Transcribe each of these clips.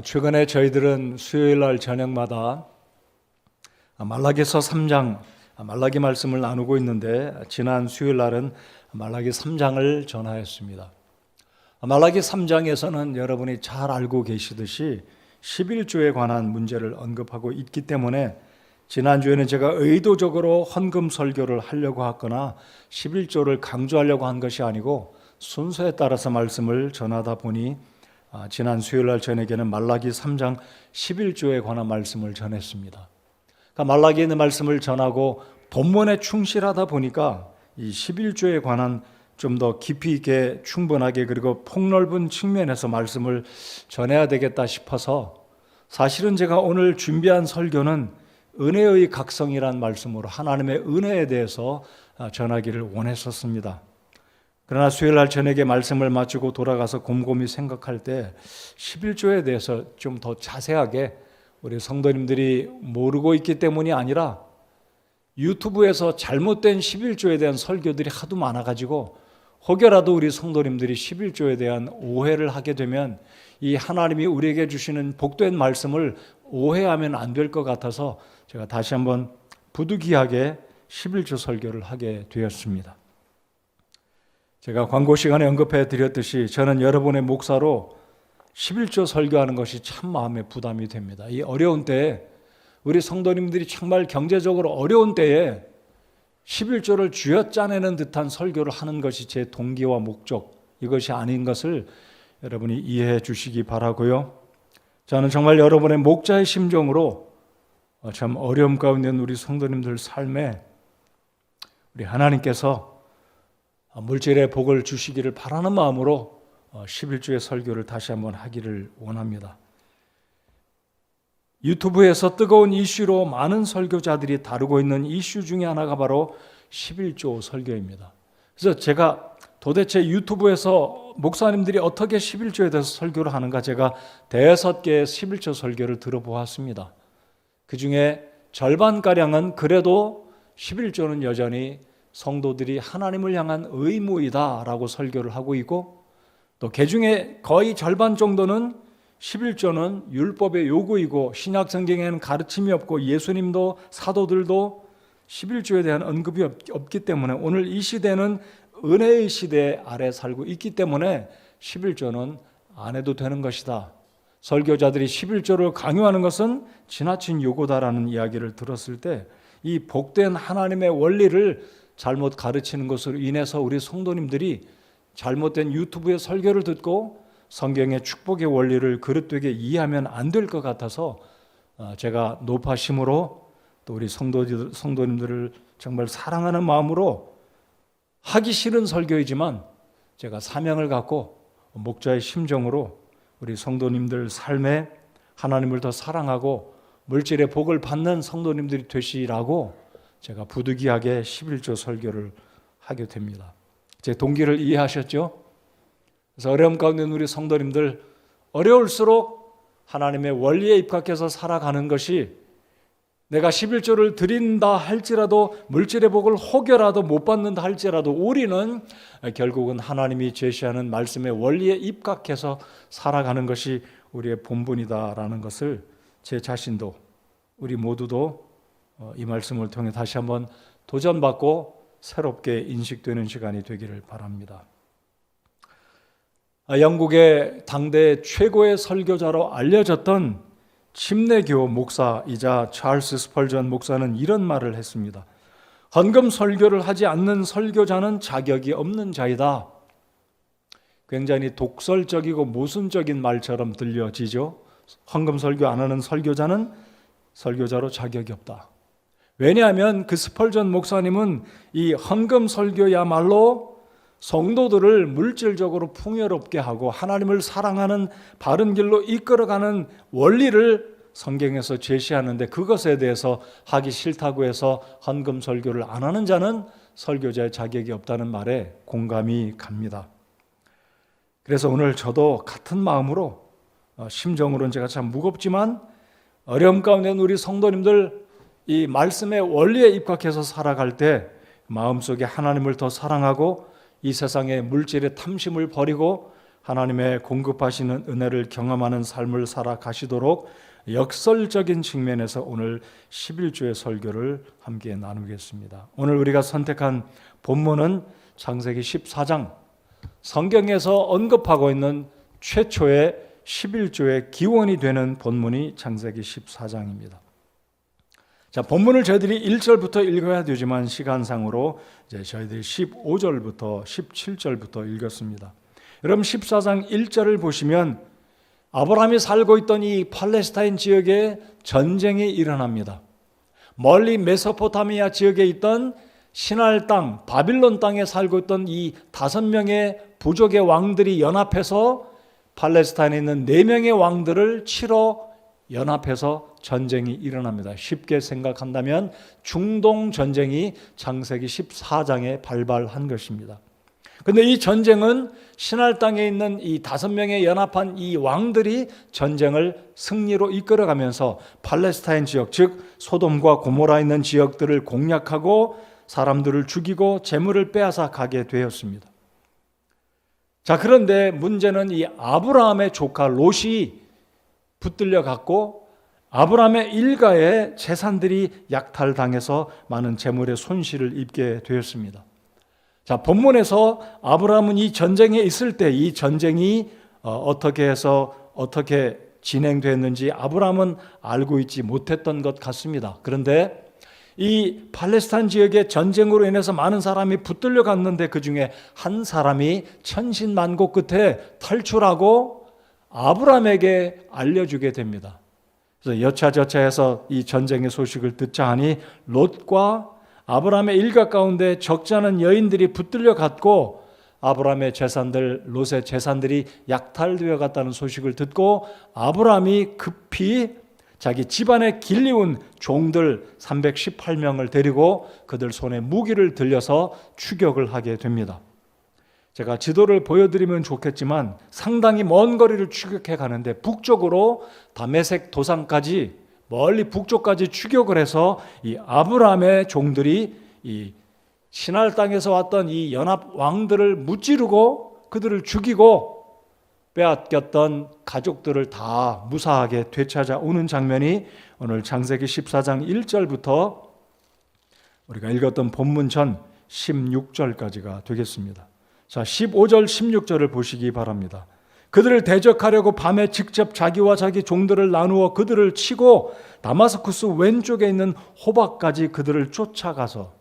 최근에 저희들은 수요일 날 저녁마다 말라기서 3장 말라기 말씀을 나누고 있는데, 지난 수요일 날은 말라기 3장을 전하였습니다. 말라기 3장에서는 여러분이 잘 알고 계시듯이 11조에 관한 문제를 언급하고 있기 때문에, 지난주에는 제가 의도적으로 헌금 설교를 하려고 했거나 11조를 강조하려고 한 것이 아니고 순서에 따라서 말씀을 전하다 보니 지난 수요일 날 저녁에는 말라기 3장 11조에 관한 말씀을 전했습니다. 그러니까 말라기에 있는 말씀을 전하고 본문에 충실하다 보니까 이 11조에 관한 좀 더 깊이 있게 충분하게 그리고 폭넓은 측면에서 말씀을 전해야 되겠다 싶어서, 사실은 제가 오늘 준비한 설교는 은혜의 각성이란 말씀으로 하나님의 은혜에 대해서 전하기를 원했었습니다. 그러나 수요일 날 저녁에 말씀을 마치고 돌아가서 곰곰이 생각할 때 11조에 대해서 좀 더 자세하게 우리 성도님들이 모르고 있기 때문이 아니라 유튜브에서 잘못된 11조에 대한 설교들이 하도 많아가지고 혹여라도 우리 성도님들이 11조에 대한 오해를 하게 되면 이 하나님이 우리에게 주시는 복된 말씀을 오해하면 안 될 것 같아서 제가 다시 한번 부득이하게 11조 설교를 하게 되었습니다. 제가 광고 시간에 언급해 드렸듯이 저는 여러분의 목사로 11조 설교하는 것이 참 마음에 부담이 됩니다. 이 어려운 때에 우리 성도님들이 정말 경제적으로 어려운 때에 11조를 쥐어짜내는 듯한 설교를 하는 것이 제 동기와 목적, 이것이 아닌 것을 여러분이 이해해 주시기 바라고요. 저는 정말 여러분의 목자의 심정으로 참 어려움 가운데 있는 우리 성도님들 삶에 우리 하나님께서 물질의 복을 주시기를 바라는 마음으로 11조의 설교를 다시 한번 하기를 원합니다. 유튜브에서 뜨거운 이슈로 많은 설교자들이 다루고 있는 이슈 중에 하나가 바로 11조 설교입니다. 그래서 제가 도대체 유튜브에서 목사님들이 어떻게 11조에 대해서 설교를 하는가, 제가 5개의 11조 설교를 들어보았습니다. 그 중에 절반가량은 그래도 11조는 여전히 성도들이 하나님을 향한 의무이다라고 설교를 하고 있고, 또 그 중에 거의 절반 정도는 11조는 율법의 요구이고 신약 성경에는 가르침이 없고 예수님도 사도들도 11조에 대한 언급이 없기 때문에, 오늘 이 시대는 은혜의 시대 아래 살고 있기 때문에 11조는 안 해도 되는 것이다. 설교자들이 11조를 강요하는 것은 지나친 요구다라는 이야기를 들었을 때, 이 복된 하나님의 원리를 잘못 가르치는 것으로 인해서 우리 성도님들이 잘못된 유튜브의 설교를 듣고 성경의 축복의 원리를 그릇되게 이해하면 안 될 것 같아서 제가 노파심으로 또 우리 성도님들을 정말 사랑하는 마음으로 하기 싫은 설교이지만 제가 사명을 갖고 목자의 심정으로 우리 성도님들 삶에 하나님을 더 사랑하고 물질의 복을 받는 성도님들이 되시라고 제가 부득이하게 11조 설교를 하게 됩니다. 제 동기를 이해하셨죠? 그래서 어려움 가운데 있는 우리 성도님들, 어려울수록 하나님의 원리에 입각해서 살아가는 것이, 내가 11조를 드린다 할지라도 물질의 복을 혹여라도 못 받는다 할지라도 우리는 결국은 하나님이 제시하는 말씀의 원리에 입각해서 살아가는 것이 우리의 본분이다라는 것을 제 자신도 우리 모두도 이 말씀을 통해 다시 한번 도전받고 새롭게 인식되는 시간이 되기를 바랍니다. 영국의 당대 최고의 설교자로 알려졌던 침례교 목사이자 찰스 스펄전 목사는 이런 말을 했습니다. 헌금 설교를 하지 않는 설교자는 자격이 없는 자이다. 굉장히 독설적이고 모순적인 말처럼 들려지죠. 헌금 설교 안 하는 설교자는 설교자로 자격이 없다. 왜냐하면 그 스펄전 목사님은 이 헌금 설교야말로 성도들을 물질적으로 풍요롭게 하고 하나님을 사랑하는 바른 길로 이끌어가는 원리를 성경에서 제시하는데, 그것에 대해서 하기 싫다고 해서 헌금 설교를 안 하는 자는 설교자의 자격이 없다는 말에 공감이 갑니다. 그래서 오늘 저도 같은 마음으로, 심정으로는 제가 참 무겁지만 어려움 가운데 있는 우리 성도님들 이 말씀의 원리에 입각해서 살아갈 때 마음속에 하나님을 더 사랑하고 이 세상의 물질의 탐심을 버리고 하나님의 공급하시는 은혜를 경험하는 삶을 살아가시도록 역설적인 측면에서 오늘 11주의 설교를 함께 나누겠습니다. 오늘 우리가 선택한 본문은 창세기 14장, 성경에서 언급하고 있는 최초의 11조의 기원이 되는 본문이 창세기 14장입니다. 자, 본문을 저희들이 1절부터 읽어야 되지만 시간상으로 이제 저희들이 15절부터 17절부터 읽었습니다. 여러분 14장 1절을 보시면 아브라함이 살고 있던 이 팔레스타인 지역에 전쟁이 일어납니다. 멀리 메소포타미아 지역에 있던 시날 땅, 바빌론 땅에 살고 있던 이 5명의 부족의 왕들이 연합해서 팔레스타인에 있는 4명의 왕들을 치러 연합해서 전쟁이 일어납니다. 쉽게 생각한다면 중동 전쟁이 창세기 14장에 발발한 것입니다. 그런데 이 전쟁은 시날 땅에 있는 이 5명의 연합한 이 왕들이 전쟁을 승리로 이끌어가면서 팔레스타인 지역, 즉 소돔과 고모라 있는 지역들을 공략하고 사람들을 죽이고 재물을 빼앗아 가게 되었습니다. 자, 그런데 문제는 이 아브라함의 조카 롯이 붙들려 갔고 아브라함의 일가의 재산들이 약탈당해서 많은 재물의 손실을 입게 되었습니다. 자, 본문에서 아브라함은 이 전쟁에 있을 때 이 전쟁이 어떻게 해서 어떻게 진행됐는지 아브라함은 알고 있지 못했던 것 같습니다. 그런데 이 팔레스타인 지역의 전쟁으로 인해서 많은 사람이 붙들려 갔는데 그 중에 한 사람이 천신만고 끝에 탈출하고 아브라함에게 알려주게 됩니다. 그래서 여차저차해서 이 전쟁의 소식을 듣자 하니 롯과 아브라함의 일가 가운데 적지 않은 여인들이 붙들려 갔고 아브라함의 재산들, 롯의 재산들이 약탈되어 갔다는 소식을 듣고 아브라함이 급히 자기 집안에 길리운 종들 318명을 데리고 그들 손에 무기를 들려서 추격을 하게 됩니다. 제가 지도를 보여드리면 좋겠지만 상당히 먼 거리를 추격해 가는데 북쪽으로 다메섹 도상까지 멀리 북쪽까지 추격을 해서 이 아브라함의 종들이 이 시날 땅에서 왔던 이 연합 왕들을 무찌르고 그들을 죽이고 빼앗겼던 가족들을 다 무사하게 되찾아오는 장면이 오늘 창세기 14장 1절부터 우리가 읽었던 본문 전 16절까지가 되겠습니다. 자, 15절 16절을 보시기 바랍니다. 그들을 대적하려고 밤에 직접 자기와 자기 종들을 나누어 그들을 치고 다마스쿠스 왼쪽에 있는 호박까지 그들을 쫓아가서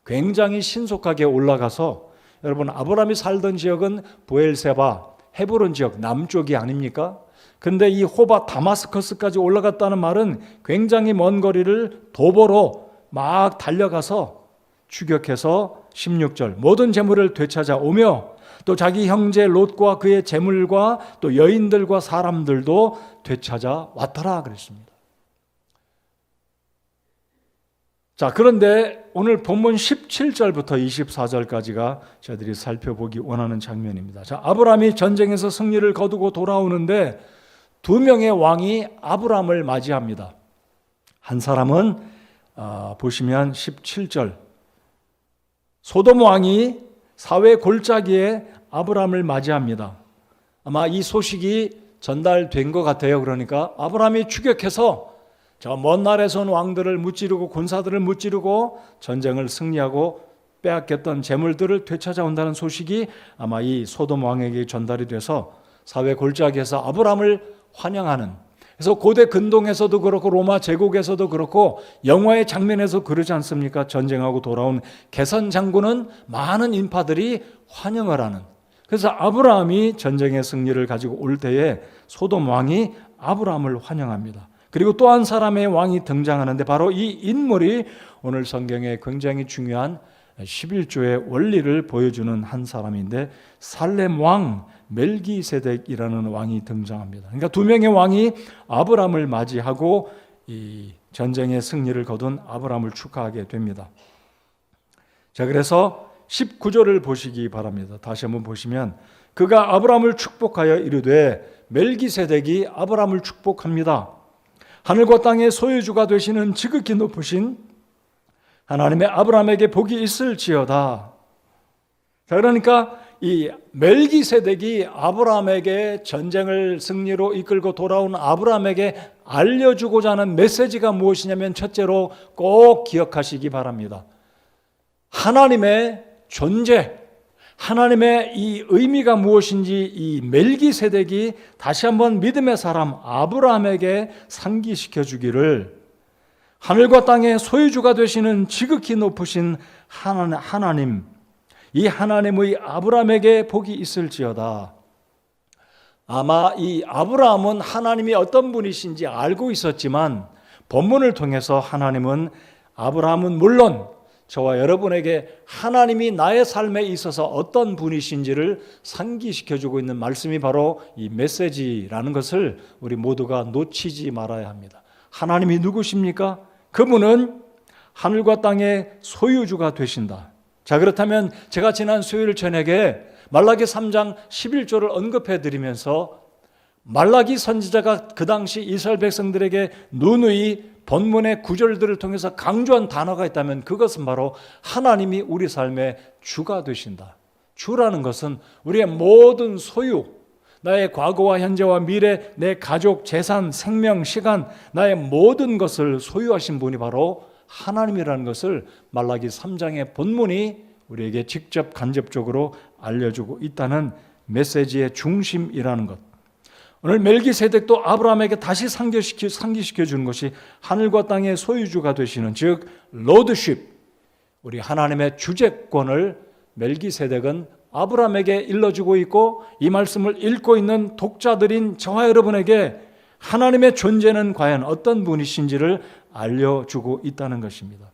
굉장히 신속하게 올라가서, 여러분 아브라함이 살던 지역은 브엘세바 헤브론 지역 남쪽이 아닙니까? 그런데 이 호바 다마스커스까지 올라갔다는 말은 굉장히 먼 거리를 도보로 막 달려가서 추격해서 16절 모든 재물을 되찾아 오며 또 자기 형제 롯과 그의 재물과 또 여인들과 사람들도 되찾아 왔더라 그랬습니다. 자, 그런데 오늘 본문 17절부터 24절까지가 저희들이 살펴보기 원하는 장면입니다. 자, 아브라함이 전쟁에서 승리를 거두고 돌아오는데 2명의 왕이 아브라함을 맞이합니다. 한 사람은 보시면 17절 소돔 왕이 사회 골짜기에 아브라함을 맞이합니다. 아마 이 소식이 전달된 것 같아요. 그러니까 아브라함이 추격해서 저 먼 나라에서 온 왕들을 무찌르고 군사들을 무찌르고 전쟁을 승리하고 빼앗겼던 재물들을 되찾아온다는 소식이 아마 이 소돔 왕에게 전달이 돼서 사회 골짜기에서 아브라함을 환영하는, 그래서 고대 근동에서도 그렇고 로마 제국에서도 그렇고 영화의 장면에서 그러지 않습니까? 전쟁하고 돌아온 개선 장군은 많은 인파들이 환영을 하는, 그래서 아브라함이 전쟁의 승리를 가지고 올 때에 소돔 왕이 아브라함을 환영합니다. 그리고 또 한 사람의 왕이 등장하는데 바로 이 인물이 오늘 성경에 굉장히 중요한 11조의 원리를 보여주는 한 사람인데 살렘 왕 멜기세덱이라는 왕이 등장합니다. 그러니까 2명의 왕이 아브라함을 맞이하고 이 전쟁의 승리를 거둔 아브라함을 축하하게 됩니다. 자, 그래서 19절을 보시기 바랍니다. 다시 한번 보시면 그가 아브라함을 축복하여 이르되 멜기세덱이 아브라함을 축복합니다. 하늘과 땅의 소유주가 되시는 지극히 높으신 하나님의 아브라함에게 복이 있을지어다. 자, 그러니까 이 멜기세덱이 아브라함에게 전쟁을 승리로 이끌고 돌아온 아브라함에게 알려주고자 하는 메시지가 무엇이냐면 첫째로 꼭 기억하시기 바랍니다. 하나님의 존재, 하나님의 이 의미가 무엇인지 이 멜기세덱이 다시 한번 믿음의 사람 아브라함에게 상기시켜 주기를, 하늘과 땅의 소유주가 되시는 지극히 높으신 하나님, 이 하나님의 아브라함에게 복이 있을지어다. 아마 이 아브라함은 하나님이 어떤 분이신지 알고 있었지만 본문을 통해서 하나님은 아브라함은 물론 저와 여러분에게 하나님이 나의 삶에 있어서 어떤 분이신지를 상기시켜주고 있는 말씀이 바로 이 메시지라는 것을 우리 모두가 놓치지 말아야 합니다. 하나님이 누구십니까? 그분은 하늘과 땅의 소유주가 되신다. 자, 그렇다면 제가 지난 수요일 저녁에 말라기 3장 11절을 언급해 드리면서 말라기 선지자가 그 당시 이스라엘 백성들에게 누누이 본문의 구절들을 통해서 강조한 단어가 있다면 그것은 바로 하나님이 우리 삶의 주가 되신다. 주라는 것은 우리의 모든 소유, 나의 과거와 현재와 미래, 내 가족, 재산, 생명, 시간, 나의 모든 것을 소유하신 분이 바로 하나님이라는 것을 말라기 3장의 본문이 우리에게 직접 간접적으로 알려주고 있다는 메시지의 중심이라는 것. 오늘 멜기세덱도 아브라함에게 다시 상기시켜 주는 것이 하늘과 땅의 소유주가 되시는, 즉 로드십, 우리 하나님의 주재권을 멜기세덱은 아브라함에게 일러주고 있고, 이 말씀을 읽고 있는 독자들인 저와 여러분에게 하나님의 존재는 과연 어떤 분이신지를 알려주고 있다는 것입니다.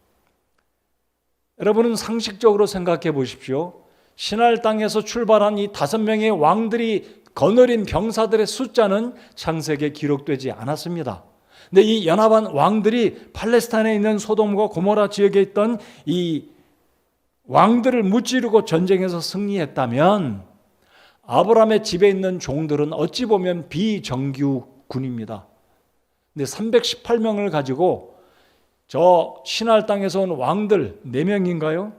여러분은 상식적으로 생각해 보십시오. 신할 땅에서 출발한 이 5명의 왕들이 거느린 병사들의 숫자는 창세기에 기록되지 않았습니다. 근데 이 연합한 왕들이 팔레스타인에 있는 소돔과 고모라 지역에 있던 이 왕들을 무찌르고 전쟁에서 승리했다면 아브라함의 집에 있는 종들은 어찌 보면 비정규군입니다. 근데 318명을 가지고 저 신할 땅에서 온 왕들 4명인가요?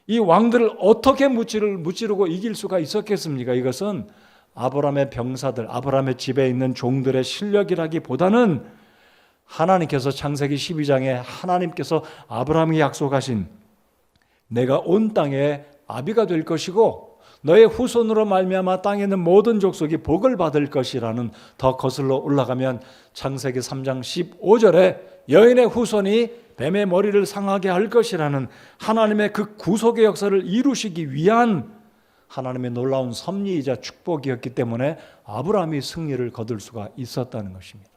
이 왕들을 어떻게 무찌르고 이길 수가 있었겠습니까? 이것은 아브라함의 병사들, 아브라함의 집에 있는 종들의 실력이라기보다는 하나님께서 창세기 12장에 하나님께서 아브라함에게 약속하신 내가 온 땅에 아비가 될 것이고 너의 후손으로 말미암아 땅에 있는 모든 족속이 복을 받을 것이라는, 더 거슬러 올라가면 창세기 3장 15절에 여인의 후손이 뱀의 머리를 상하게 할 것이라는 하나님의 그 구속의 역사를 이루시기 위한 하나님의 놀라운 섭리이자 축복이었기 때문에 아브라함이 승리를 거둘 수가 있었다는 것입니다.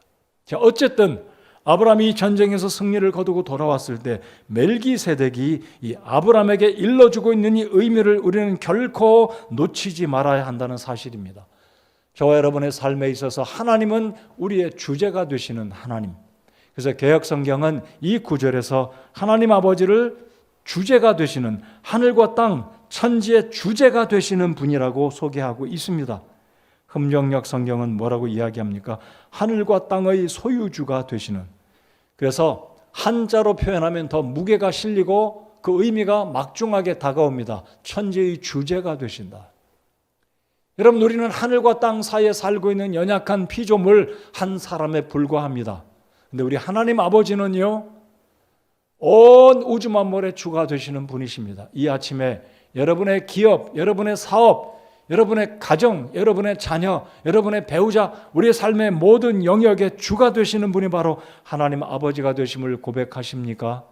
자, 어쨌든 아브라함이 전쟁에서 승리를 거두고 돌아왔을 때 멜기세덱이 이 아브라함에게 일러주고 있는 이 의미를 우리는 결코 놓치지 말아야 한다는 사실입니다. 저와 여러분의 삶에 있어서 하나님은 우리의 주제가 되시는 하나님. 그래서 개역성경은 이 구절에서 하나님 아버지를 주제가 되시는, 하늘과 땅 천지의 주제가 되시는 분이라고 소개하고 있습니다. 흠정역 성경은 뭐라고 이야기합니까? 하늘과 땅의 소유주가 되시는. 그래서 한자로 표현하면 더 무게가 실리고 그 의미가 막중하게 다가옵니다. 천지의 주제가 되신다. 여러분, 우리는 하늘과 땅 사이에 살고 있는 연약한 피조물 한 사람에 불과합니다. 근데 우리 하나님 아버지는요, 온 우주 만물의 주가 되시는 분이십니다. 이 아침에 여러분의 기업, 여러분의 사업, 여러분의 가정, 여러분의 자녀, 여러분의 배우자, 우리의 삶의 모든 영역의 주가 되시는 분이 바로 하나님 아버지가 되심을 고백하십니까?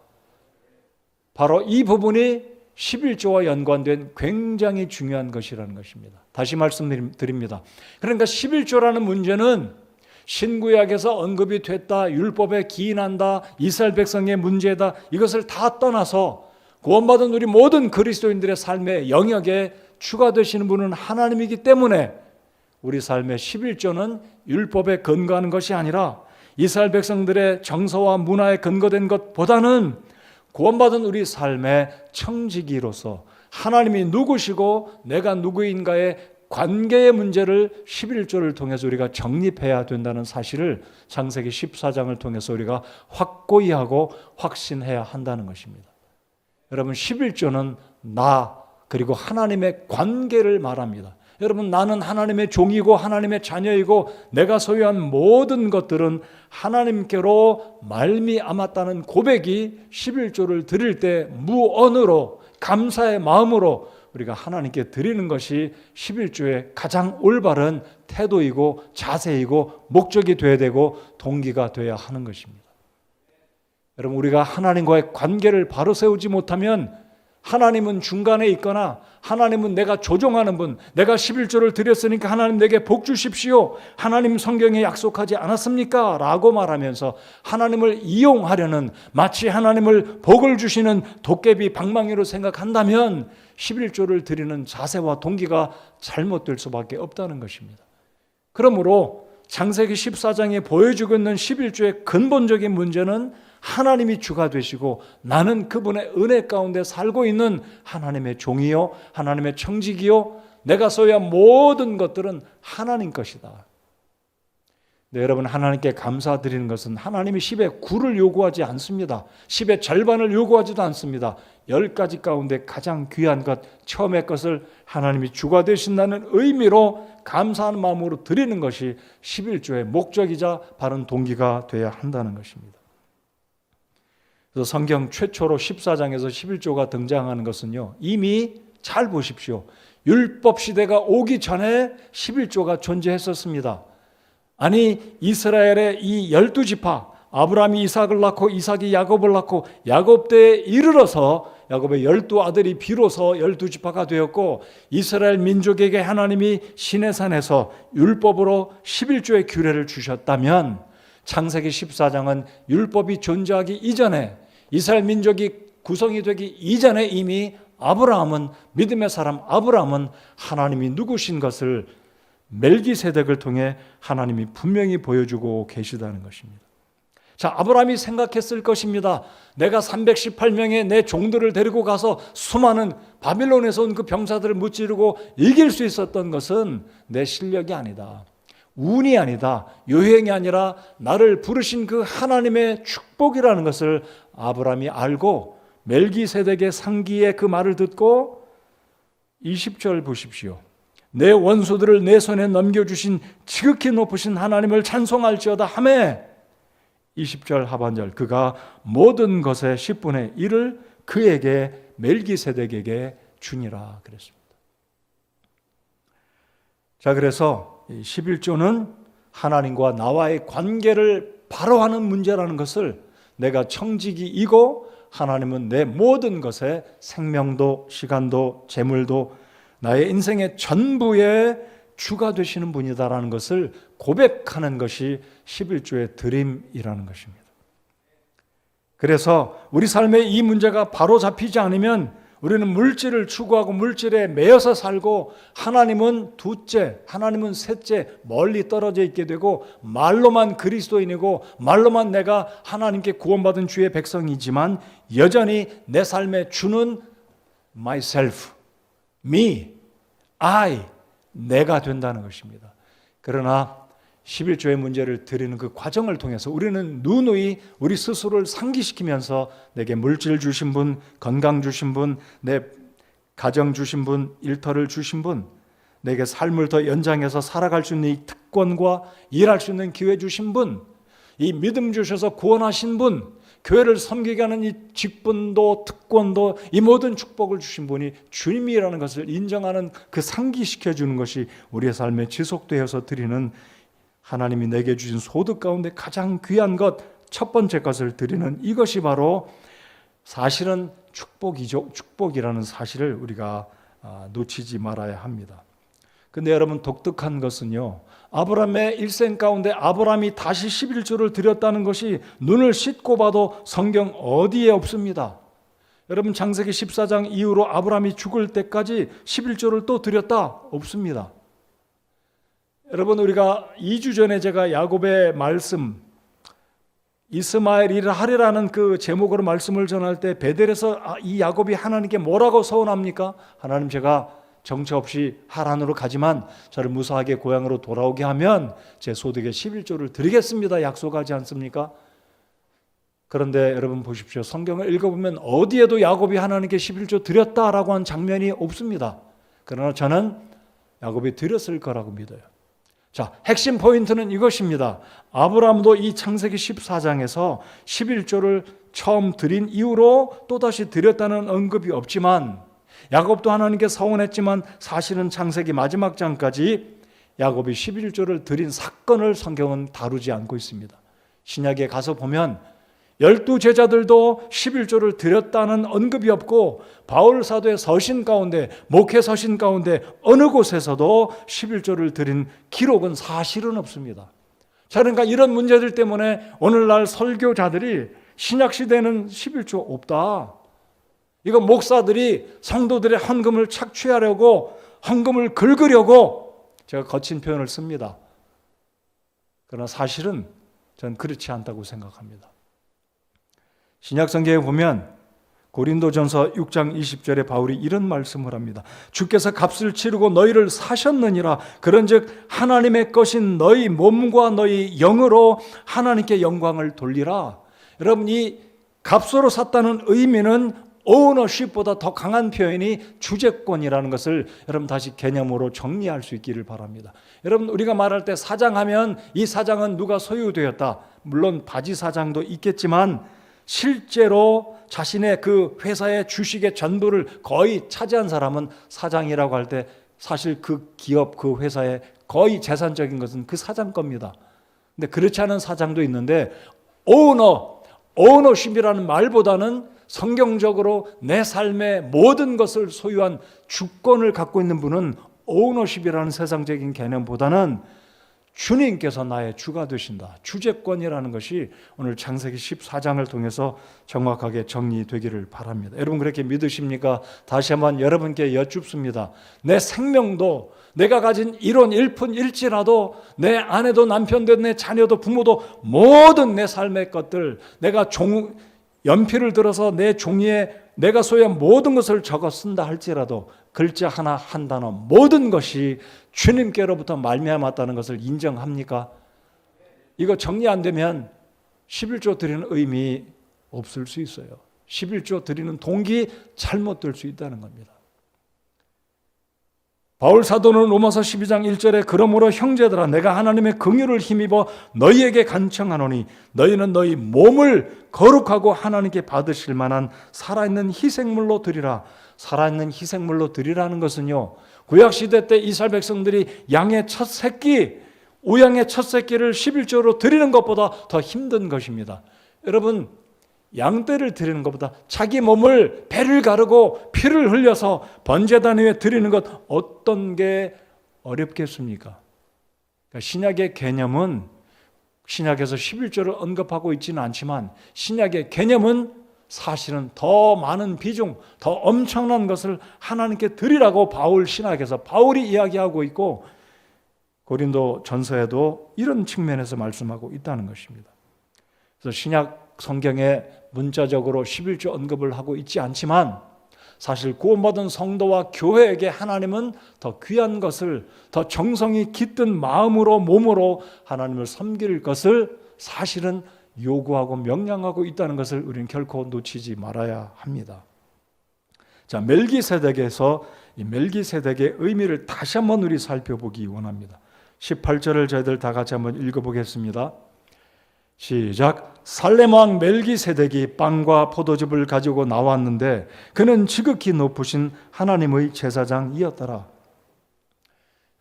바로 이 부분이 11조와 연관된 굉장히 중요한 것이라는 것입니다. 다시 말씀드립니다. 그러니까 11조라는 문제는 신구약에서 언급이 됐다, 율법에 기인한다, 이스라엘 백성의 문제다, 이것을 다 떠나서 구원받은 우리 모든 그리스도인들의 삶의 영역에 주가 되시는 분은 하나님이기 때문에 우리 삶의 11조는 율법에 근거하는 것이 아니라 이스라엘 백성들의 정서와 문화에 근거된 것보다는 구원받은 우리 삶의 청지기로서 하나님이 누구시고 내가 누구인가의 관계의 문제를 11조를 통해서 우리가 정립해야 된다는 사실을 창세기 14장을 통해서 우리가 확고히 하고 확신해야 한다는 것입니다. 여러분, 11조는 나, 그리고 하나님의 관계를 말합니다. 여러분, 나는 하나님의 종이고 하나님의 자녀이고 내가 소유한 모든 것들은 하나님께로 말미암았다는 고백이 11조를 드릴 때 무언으로 감사의 마음으로 우리가 하나님께 드리는 것이 11조의 가장 올바른 태도이고 자세이고 목적이 되어야 되고 동기가 되어야 하는 것입니다. 여러분, 우리가 하나님과의 관계를 바로 세우지 못하면 하나님은 중간에 있거나 하나님은 내가 조종하는 분, 내가 11조를 드렸으니까 하나님 내게 복 주십시오, 하나님 성경에 약속하지 않았습니까? 라고 말하면서 하나님을 이용하려는, 마치 하나님을 복을 주시는 도깨비 방망이로 생각한다면 11조를 드리는 자세와 동기가 잘못될 수밖에 없다는 것입니다. 그러므로 창세기 14장에 보여주고 있는 11조의 근본적인 문제는 하나님이 주가 되시고 나는 그분의 은혜 가운데 살고 있는 하나님의 종이요, 하나님의 청직이요, 내가 소유한 모든 것들은 하나님 것이다. 네, 여러분, 하나님께 감사드리는 것은 하나님이 10의 9를 요구하지 않습니다. 10의 절반을 요구하지도 않습니다. 10가지 가운데 가장 귀한 것, 처음의 것을 하나님이 주가 되신다는 의미로 감사하는 마음으로 드리는 것이 11조의 목적이자 바른 동기가 되어야 한다는 것입니다. 그래서 성경 최초로 14장에서 11조가 등장하는 것은요, 이미 잘 보십시오. 율법 시대가 오기 전에 11조가 존재했었습니다. 아니, 이스라엘의 이 12지파, 아브라함이 이삭을 낳고 이삭이 야곱을 낳고 야곱 때에 이르러서 야곱의 12아들이 비로소 12지파가 되었고, 이스라엘 민족에게 하나님이 시내산에서 율법으로 11조의 규례를 주셨다면 창세기 14장은 율법이 존재하기 이전에, 이스라엘 민족이 구성이 되기 이전에 이미 아브라함은, 믿음의 사람 아브라함은 하나님이 누구신 것을 멜기세덱을 통해 하나님이 분명히 보여주고 계시다는 것입니다. 자, 아브라함이 생각했을 것입니다. 내가 318명의 내 종들을 데리고 가서 수많은 바빌론에서 온 그 병사들을 무찌르고 이길 수 있었던 것은 내 실력이 아니다, 운이 아니다, 요행이 아니라 나를 부르신 그 하나님의 축복이라는 것을 아브라함이 알고 멜기세덱의 상기의 그 말을 듣고 20절 보십시오. 내 원수들을 내 손에 넘겨주신 지극히 높으신 하나님을 찬송할지어다 하매, 20절 하반절, 그가 모든 것의 10분의 1을 그에게, 멜기세덱에게 주니라 그랬습니다. 자, 그래서 11조는 하나님과 나와의 관계를 바로 하는 문제라는 것을, 내가 청지기이고 하나님은 내 모든 것에 생명도 시간도 재물도 나의 인생의 전부의 주가 되시는 분이다라는 것을 고백하는 것이 11조의 드림이라는 것입니다. 그래서 우리 삶에 이 문제가 바로 잡히지 않으면 우리는 물질을 추구하고 물질에 매여서 살고, 하나님은 둘째, 하나님은 셋째, 멀리 떨어져 있게 되고, 말로만 그리스도인이고 말로만 내가 하나님께 구원받은 주의 백성이지만 여전히 내 삶의 주는 myself, me, I, 내가 된다는 것입니다. 그러나 11조의 문제를 드리는 그 과정을 통해서 우리는 누누이 우리 스스로를 상기시키면서 내게 물질 주신 분, 건강 주신 분, 내 가정 주신 분, 일터를 주신 분, 내게 삶을 더 연장해서 살아갈 수 있는 이 특권과 일할 수 있는 기회 주신 분, 이 믿음 주셔서 구원하신 분, 교회를 섬기게 하는 이 직분도 특권도, 이 모든 축복을 주신 분이 주님이라는 것을 인정하는 그 상기시켜주는 것이 우리의 삶에 지속되어서 드리는, 하나님이 내게 주신 소득 가운데 가장 귀한 것, 첫 번째 것을 드리는 이것이 바로 사실은 축복이죠. 축복이라는 사실을 우리가 놓치지 말아야 합니다. 근데 여러분, 독특한 것은요, 아브라함의 일생 가운데 아브라함이 다시 11조를 드렸다는 것이 눈을 씻고 봐도 성경 어디에 없습니다. 여러분, 창세기 14장 이후로 아브라함이 죽을 때까지 11조를 또 드렸다? 없습니다. 여러분, 우리가 2주 전에 제가 야곱의 말씀, 이스마엘이라 하리라는 그 제목으로 말씀을 전할 때 베델에서 이 야곱이 하나님께 뭐라고 서운합니까? 하나님, 제가 정처 없이 하란으로 가지만 저를 무사하게 고향으로 돌아오게 하면 제 소득의 11조를 드리겠습니다, 약속하지 않습니까? 그런데 여러분 보십시오. 성경을 읽어보면 어디에도 야곱이 하나님께 11조 드렸다라고 한 장면이 없습니다. 그러나 저는 야곱이 드렸을 거라고 믿어요. 자, 핵심 포인트는 이것입니다. 아브라함도 이 창세기 14장에서 11조를 처음 드린 이후로 또다시 드렸다는 언급이 없지만, 야곱도 하나님께 서원했지만 사실은 창세기 마지막 장까지 야곱이 11조를 드린 사건을 성경은 다루지 않고 있습니다. 신약에 가서 보면 12제자들도 11조를 드렸다는 언급이 없고, 바울 사도의 서신 가운데, 목회 서신 가운데 어느 곳에서도 11조를 드린 기록은 사실은 없습니다. 자, 그러니까 이런 문제들 때문에 오늘날 설교자들이 신약시대에는 11조 없다, 이거 목사들이 성도들의 헌금을 착취하려고, 헌금을 긁으려고, 제가 거친 표현을 씁니다. 그러나 사실은 저는 그렇지 않다고 생각합니다. 신약 성경에 보면 고린도전서 6장 20절에 바울이 이런 말씀을 합니다. 주께서 값을 치르고 너희를 사셨느니라. 그런즉 하나님의 것인 너희 몸과 너희 영으로 하나님께 영광을 돌리라. 여러분, 이 값으로 샀다는 의미는 ownership보다 더 강한 표현이 주재권이라는 것을 여러분 다시 개념으로 정리할 수 있기를 바랍니다. 여러분, 우리가 말할 때 사장하면 이 사장은 누가 소유되었다, 물론 바지 사장도 있겠지만 실제로 자신의 그 회사의 주식의 전부를 거의 차지한 사람은 사장이라고 할 때 사실 그 기업, 그 회사의 거의 재산적인 것은 그 사장 겁니다. 근데 그렇지 않은 사장도 있는데, 오너십이라는 말보다는 성경적으로 내 삶의 모든 것을 소유한 주권을 갖고 있는 분은 오너십이라는 세상적인 개념보다는 주님께서 나의 주가 되신다, 주재권이라는 것이 오늘 창세기 14장을 통해서 정확하게 정리되기를 바랍니다. 여러분 그렇게 믿으십니까? 다시 한번 여러분께 여쭙습니다. 내 생명도, 내가 가진 일원 일푼일지라도, 내 아내도 남편도 내 자녀도 부모도 모든 내 삶의 것들, 내가 연필을 들어서 내 종이에 내가 소유한 모든 것을 적어 쓴다 할지라도 글자 하나 한 단어 모든 것이 주님께로부터 말미암았다는 것을 인정합니까? 이거 정리 안 되면 11조 드리는 의미 없을 수 있어요. 11조 드리는 동기 잘못될 수 있다는 겁니다. 바울 사도는 로마서 12장 1절에 그러므로 형제들아 내가 하나님의 긍휼을 힘입어 너희에게 간청하노니 너희는 너희 몸을 거룩하고 하나님께 받으실 만한 살아있는 희생물로 드리라. 살아있는 희생물로 드리라는 것은요, 구약시대 때 이스라엘 백성들이 양의 첫 새끼, 우양의 첫 새끼를 11조로 드리는 것보다 더 힘든 것입니다. 여러분, 양떼를 드리는 것보다 자기 몸을 배를 가르고 피를 흘려서 번제단 위에 드리는 것 어떤 게 어렵겠습니까? 그러니까 신약의 개념은, 신약에서 11조를 언급하고 있지는 않지만 신약의 개념은 사실은 더 많은 비중, 더 엄청난 것을 하나님께 드리라고 바울 신학에서 바울이 이야기하고 있고, 고린도 전서에도 이런 측면에서 말씀하고 있다는 것입니다. 그래서 신약 성경에 문자적으로 11조 언급을 하고 있지 않지만 사실 구원받은 성도와 교회에게 하나님은 더 귀한 것을, 더 정성이 깃든 마음으로 몸으로 하나님을 섬길 것을 사실은 요구하고 명령하고 있다는 것을 우리는 결코 놓치지 말아야 합니다. 자, 멜기세덱에서 이 멜기세덱의 의미를 다시 한번 우리 살펴보기 원합니다. 18절을 저희들 다 같이 한번 읽어보겠습니다. 시작. 살렘 왕 멜기세덱이 빵과 포도즙을 가지고 나왔는데 그는 지극히 높으신 하나님의 제사장이었더라.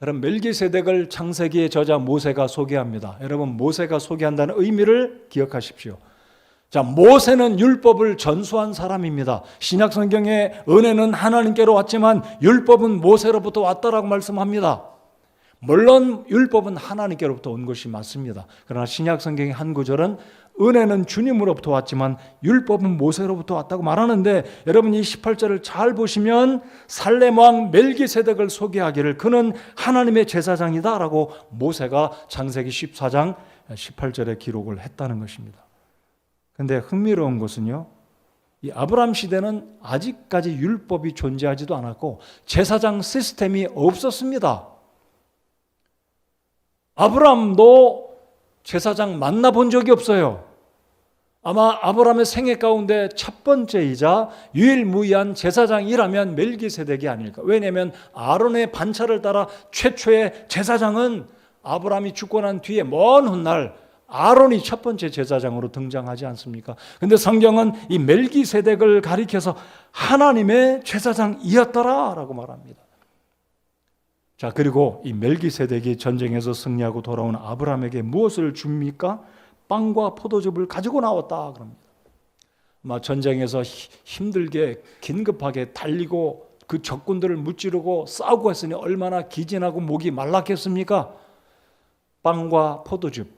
여러분, 멜기세덱을 창세기의 저자 모세가 소개합니다. 여러분, 모세가 소개한다는 의미를 기억하십시오. 자, 모세는 율법을 전수한 사람입니다. 신약 성경에 은혜는 하나님께로 왔지만 율법은 모세로부터 왔다라고 말씀합니다. 물론 율법은 하나님께로부터 온 것이 맞습니다. 그러나 신약 성경의 한 구절은 은혜는 주님으로부터 왔지만 율법은 모세로부터 왔다고 말하는데, 여러분 이 18절을 잘 보시면 살렘 왕 멜기세덱을 소개하기를 그는 하나님의 제사장이다라고 모세가 창세기 14장 18절에 기록을 했다는 것입니다. 그런데 흥미로운 것은요, 이 아브라함 시대는 아직까지 율법이 존재하지도 않았고 제사장 시스템이 없었습니다. 아브라함도 제사장 만나본 적이 없어요. 아마 아브라함의 생애 가운데 첫 번째이자 유일무이한 제사장이라면 멜기세덱이 아닐까. 왜냐하면 아론의 반차를 따라 최초의 제사장은 아브라함이 죽고 난 뒤에 먼 훗날 아론이 첫 번째 제사장으로 등장하지 않습니까? 근데 성경은 이 멜기세덱을 가리켜서 하나님의 제사장이었더라라고 말합니다. 자, 그리고 이 멜기세덱이 전쟁에서 승리하고 돌아온 아브라함에게 무엇을 줍니까? 빵과 포도즙을 가지고 나왔다 그럽니다. 전쟁에서 힘들게 긴급하게 달리고 그 적군들을 무찌르고 싸우고 했으니 얼마나 기진하고 목이 말랐겠습니까? 빵과 포도즙.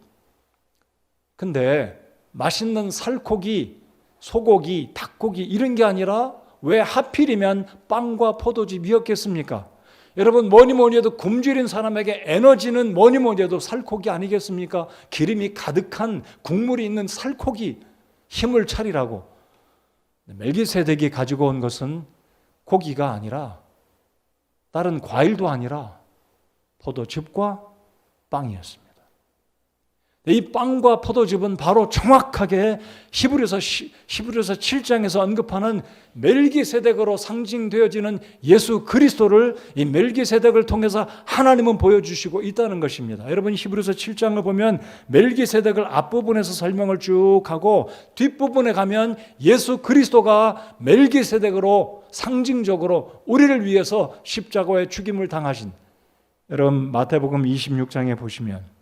근데 맛있는 살코기, 소고기, 닭고기 이런 게 아니라 왜 하필이면 빵과 포도즙이었겠습니까? 여러분, 뭐니 해도 굶주린 사람에게 에너지는 뭐니 해도 살코기 아니겠습니까? 기름이 가득한 국물이 있는 살코기, 힘을 차리라고. 멜기세덱이 가지고 온 것은 고기가 아니라 다른 과일도 아니라 포도즙과 빵이었습니다. 이 빵과 포도즙은 바로 정확하게 히브리서 7장에서 언급하는 멜기세덱으로 상징되어지는 예수 그리스도를 이 멜기세덱을 통해서 하나님은 보여주시고 있다는 것입니다. 여러분, 히브리서 7장을 보면 멜기세덱을 앞부분에서 설명을 쭉 하고 뒷부분에 가면 예수 그리스도가 멜기세덱으로 상징적으로 우리를 위해서 십자가의 죽임을 당하신, 여러분 마태복음 26장에 보시면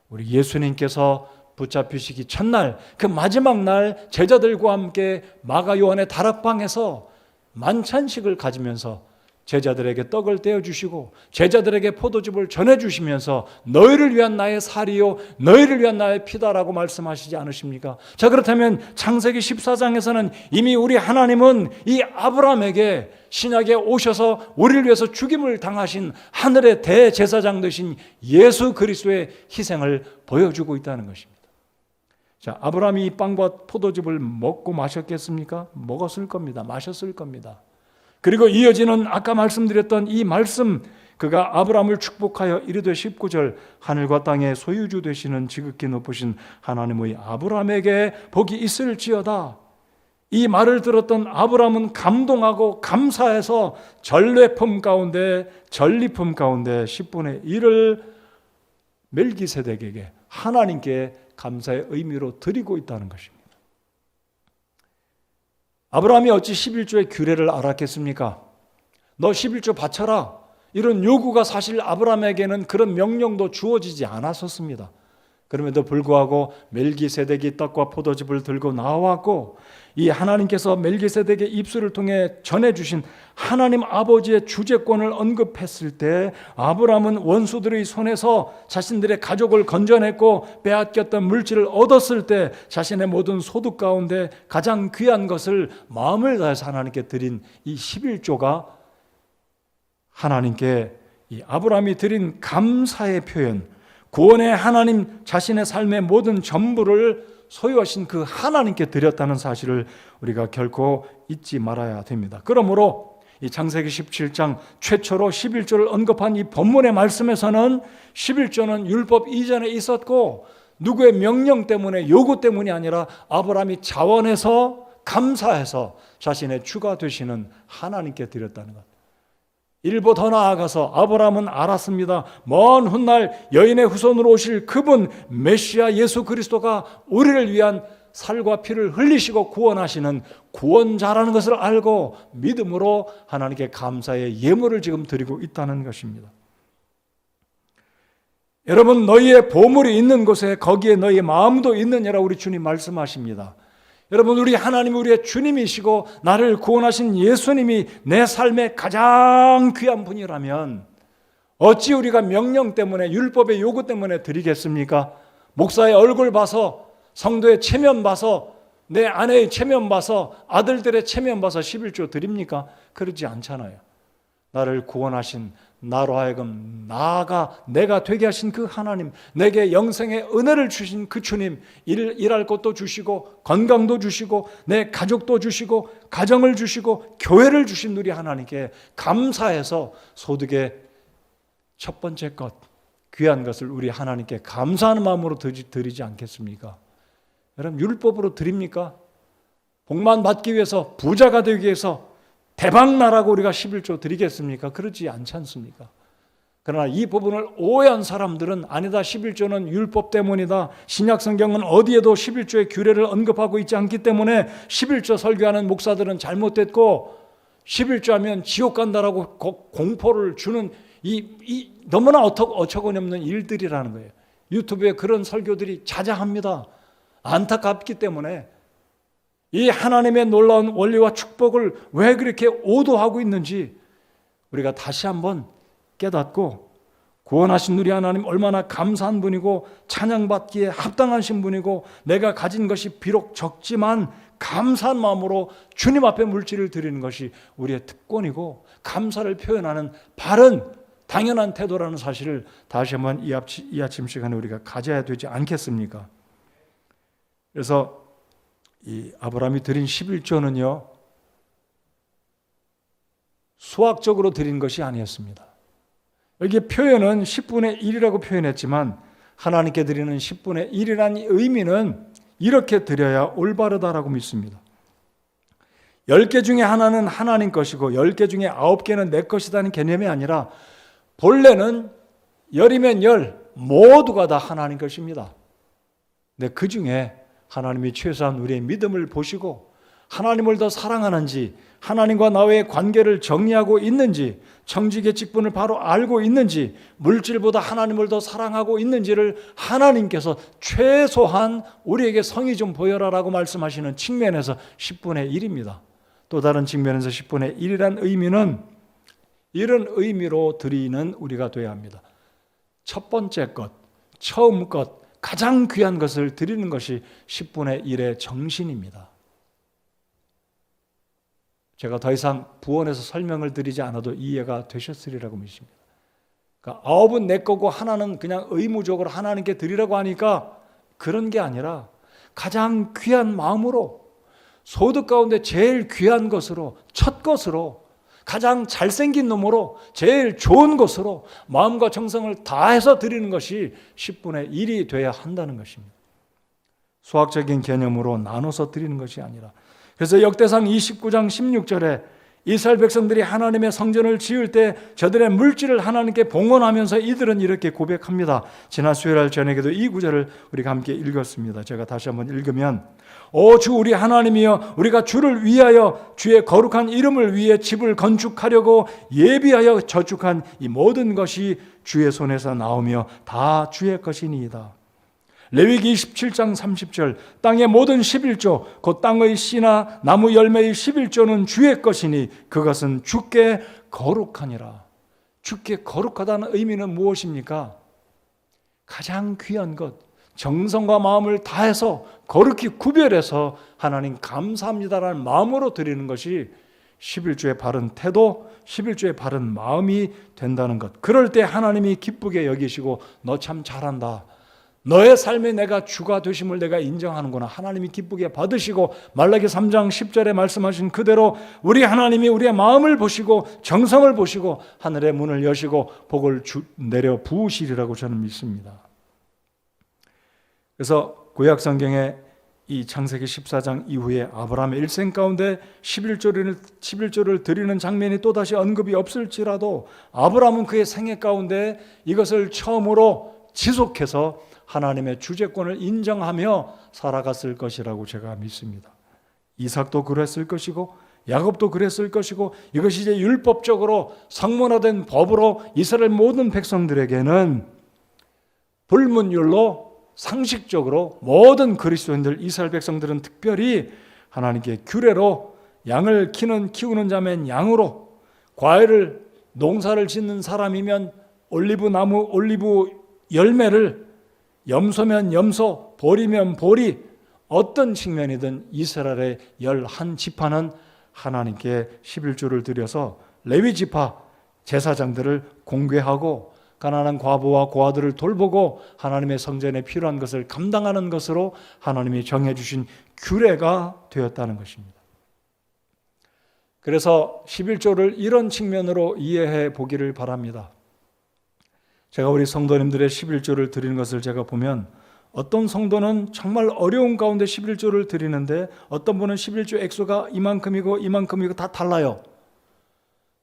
우리 예수님께서 붙잡히시기 첫날, 그 마지막 날 제자들과 함께 마가 요한의 다락방에서 만찬식을 가지면서 제자들에게 떡을 떼어주시고 제자들에게 포도즙을 전해주시면서 너희를 위한 나의 살이요 너희를 위한 나의 피다라고 말씀하시지 않으십니까? 자, 그렇다면 창세기 14장에서는 이미 우리 하나님은 이 아브라함에게 신약에 오셔서 우리를 위해서 죽임을 당하신 하늘의 대제사장 되신 예수 그리스도의 희생을 보여주고 있다는 것입니다. 자, 아브라함이 이 빵과 포도즙을 먹고 마셨겠습니까? 먹었을 겁니다. 마셨을 겁니다. 그리고 이어지는 아까 말씀드렸던 이 말씀, 그가 아브라함을 축복하여 이르되 19절 하늘과 땅의 소유주 되시는 지극히 높으신 하나님의 아브라함에게 복이 있을지어다. 이 말을 들었던 아브라함은 감동하고 감사해서 전리품 가운데 10분의 1을 멜기세덱에게 하나님께 감사의 의미로 드리고 있다는 것입니다. 아브라함이 어찌 11조의 규례를 알았겠습니까? 너 11조 바쳐라. 이런 요구가 사실 아브라함에게는 그런 명령도 주어지지 않았었습니다. 그럼에도 불구하고 멜기세덱이 떡과 포도즙을 들고 나왔고 이 하나님께서 멜기세덱의 입술을 통해 전해주신 하나님 아버지의 주재권을 언급했을 때 아브라함은 원수들의 손에서 자신들의 가족을 건져냈고 빼앗겼던 물질을 얻었을 때 자신의 모든 소득 가운데 가장 귀한 것을 마음을 다해서 하나님께 드린 이 11조가 하나님께 이 아브라함이 드린 감사의 표현, 구원의 하나님 자신의 삶의 모든 전부를 소유하신 그 하나님께 드렸다는 사실을 우리가 결코 잊지 말아야 됩니다. 그러므로 이 창세기 17장 최초로 11조를 언급한 이 본문의 말씀에서는 11조는 율법 이전에 있었고 누구의 명령 때문에 요구 때문이 아니라 아브라함이 자원해서 감사해서 자신의 주가 되시는 하나님께 드렸다는 것. 일보 더 나아가서 아브라함은 알았습니다. 먼 훗날 여인의 후손으로 오실 그분 메시아 예수 그리스도가 우리를 위한 살과 피를 흘리시고 구원하시는 구원자라는 것을 알고 믿음으로 하나님께 감사의 예물을 지금 드리고 있다는 것입니다. 여러분, 너희의 보물이 있는 곳에 거기에 너희의 마음도 있느니라 우리 주님 말씀하십니다. 여러분, 우리 하나님이 우리의 주님이시고 나를 구원하신 예수님이 내 삶의 가장 귀한 분이라면 어찌 우리가 명령 때문에 율법의 요구 때문에 드리겠습니까? 목사의 얼굴 봐서, 성도의 체면 봐서, 내 아내의 체면 봐서, 아들들의 체면 봐서 11조 드립니까? 그러지 않잖아요. 나를 구원하신, 나로 하여금 나아가 내가 되게 하신 그 하나님, 내게 영생의 은혜를 주신 그 주님, 일할 것도 주시고 건강도 주시고 내 가족도 주시고 가정을 주시고 교회를 주신 우리 하나님께 감사해서 소득의 첫 번째 것, 귀한 것을 우리 하나님께 감사하는 마음으로 드리지 않겠습니까? 여러분 율법으로 드립니까? 복만 받기 위해서, 부자가 되기 위해서, 대박 나라고 우리가 11조 드리겠습니까? 그러지 않지 않습니까? 그러나 이 부분을 오해한 사람들은 아니다, 11조는 율법 때문이다, 신약 성경은 어디에도 11조의 규례를 언급하고 있지 않기 때문에 11조 설교하는 목사들은 잘못됐고 11조 하면 지옥 간다라고 공포를 주는 이 너무나 어처구니 없는 일들이라는 거예요. 유튜브에 그런 설교들이 자자합니다. 안타깝기 때문에 이 하나님의 놀라운 원리와 축복을 왜 그렇게 오도하고 있는지 우리가 다시 한번 깨닫고, 구원하신 우리 하나님 얼마나 감사한 분이고 찬양받기에 합당하신 분이고, 내가 가진 것이 비록 적지만 감사한 마음으로 주님 앞에 물질을 드리는 것이 우리의 특권이고 감사를 표현하는 바른 당연한 태도라는 사실을 다시 한번 이 아침 시간에 우리가 가져야 되지 않겠습니까? 그래서 이 아브라함이 드린 11조는요, 수학적으로 드린 것이 아니었습니다. 여기 표현은 10분의 1이라고 표현했지만 하나님께 드리는 10분의 1이라는 의미는 이렇게 드려야 올바르다라고 믿습니다. 10개 중에 하나는 하나님 것이고 10개 중에 9개는 내 것이라는 개념이 아니라 본래는 10이면 10, 모두가 다 하나님 것입니다. 근데 그 중에 하나님이 최소한 우리의 믿음을 보시고 하나님을 더 사랑하는지, 하나님과 나의 관계를 정리하고 있는지, 청지기의 직분을 바로 알고 있는지, 물질보다 하나님을 더 사랑하고 있는지를 하나님께서 최소한 우리에게 성의 좀 보여라라고 말씀하시는 측면에서 10분의 1입니다. 또 다른 측면에서 10분의 1이란 의미는 이런 의미로 드리는 우리가 되어야 합니다. 첫 번째 것, 처음 것, 가장 귀한 것을 드리는 것이 10분의 1의 정신입니다. 제가 더 이상 부언해서 설명을 드리지 않아도 이해가 되셨으리라고 믿습니다. 그러니까 9은 내 거고 하나는 그냥 의무적으로 하나님께 드리라고 하니까 그런 게 아니라 가장 귀한 마음으로, 소득 가운데 제일 귀한 것으로, 첫 것으로, 가장 잘생긴 놈으로, 제일 좋은 것으로 마음과 정성을 다해서 드리는 것이 10분의 1이 돼야 한다는 것입니다. 수학적인 개념으로 나눠서 드리는 것이 아니라. 그래서 역대상 29장 16절에 이스라엘 백성들이 하나님의 성전을 지을 때 저들의 물질을 하나님께 봉헌하면서 이들은 이렇게 고백합니다. 지난 수요일 저녁에도 이 구절을 우리가 함께 읽었습니다. 제가 다시 한번 읽으면, 오 주 우리 하나님이여, 우리가 주를 위하여 주의 거룩한 이름을 위해 집을 건축하려고 예비하여 저축한 이 모든 것이 주의 손에서 나오며 다 주의 것이니이다. 레위기 27장 30절, 땅의 모든 11조 곧 땅의 씨나 나무 열매의 11조는 주의 것이니 그것은 주께 거룩하니라. 주께 거룩하다는 의미는 무엇입니까? 가장 귀한 것, 정성과 마음을 다해서 거룩히 구별해서 하나님 감사합니다라는 마음으로 드리는 것이 11조의 바른 태도, 11조의 바른 마음이 된다는 것. 그럴 때 하나님이 기쁘게 여기시고 너 참 잘한다, 너의 삶에 내가 주가 되심을 내가 인정하는구나, 하나님이 기쁘게 받으시고, 말라기 3장 10절에 말씀하신 그대로 우리 하나님이 우리의 마음을 보시고 정성을 보시고 하늘의 문을 여시고 복을 내려 부으시리라고 저는 믿습니다. 그래서 구약 성경에 이 창세기 14장 이후에 아브라함의 일생 가운데 11조를 드리는 장면이 또다시 언급이 없을지라도 아브라함은 그의 생애 가운데 이것을 처음으로 지속해서 하나님의 주재권을 인정하며 살아갔을 것이라고 제가 믿습니다. 이삭도 그랬을 것이고 야곱도 그랬을 것이고, 이것이 이제 율법적으로 성문화된 법으로 이스라엘 모든 백성들에게는 불문율로 상식적으로 모든 그리스도인들, 이스라엘 백성들은 특별히 하나님께 규례로 양을 키우는 자면 양으로, 과일을 농사를 짓는 사람이면 올리브 나무 올리브 열매를, 염소면 염소, 보리면 보리, 어떤 측면이든 이스라엘의 11지파는 하나님께 11조를 드려서 레위 지파 제사장들을 공개하고 가난한 과부와 고아들을 돌보고 하나님의 성전에 필요한 것을 감당하는 것으로 하나님이 정해주신 규례가 되었다는 것입니다. 그래서 11조를 이런 측면으로 이해해 보기를 바랍니다. 제가 우리 성도님들의 11조를 드리는 것을 제가 보면 어떤 성도는 정말 어려운 가운데 11조를 드리는데 어떤 분은 11조 액수가 이만큼이고 다 달라요.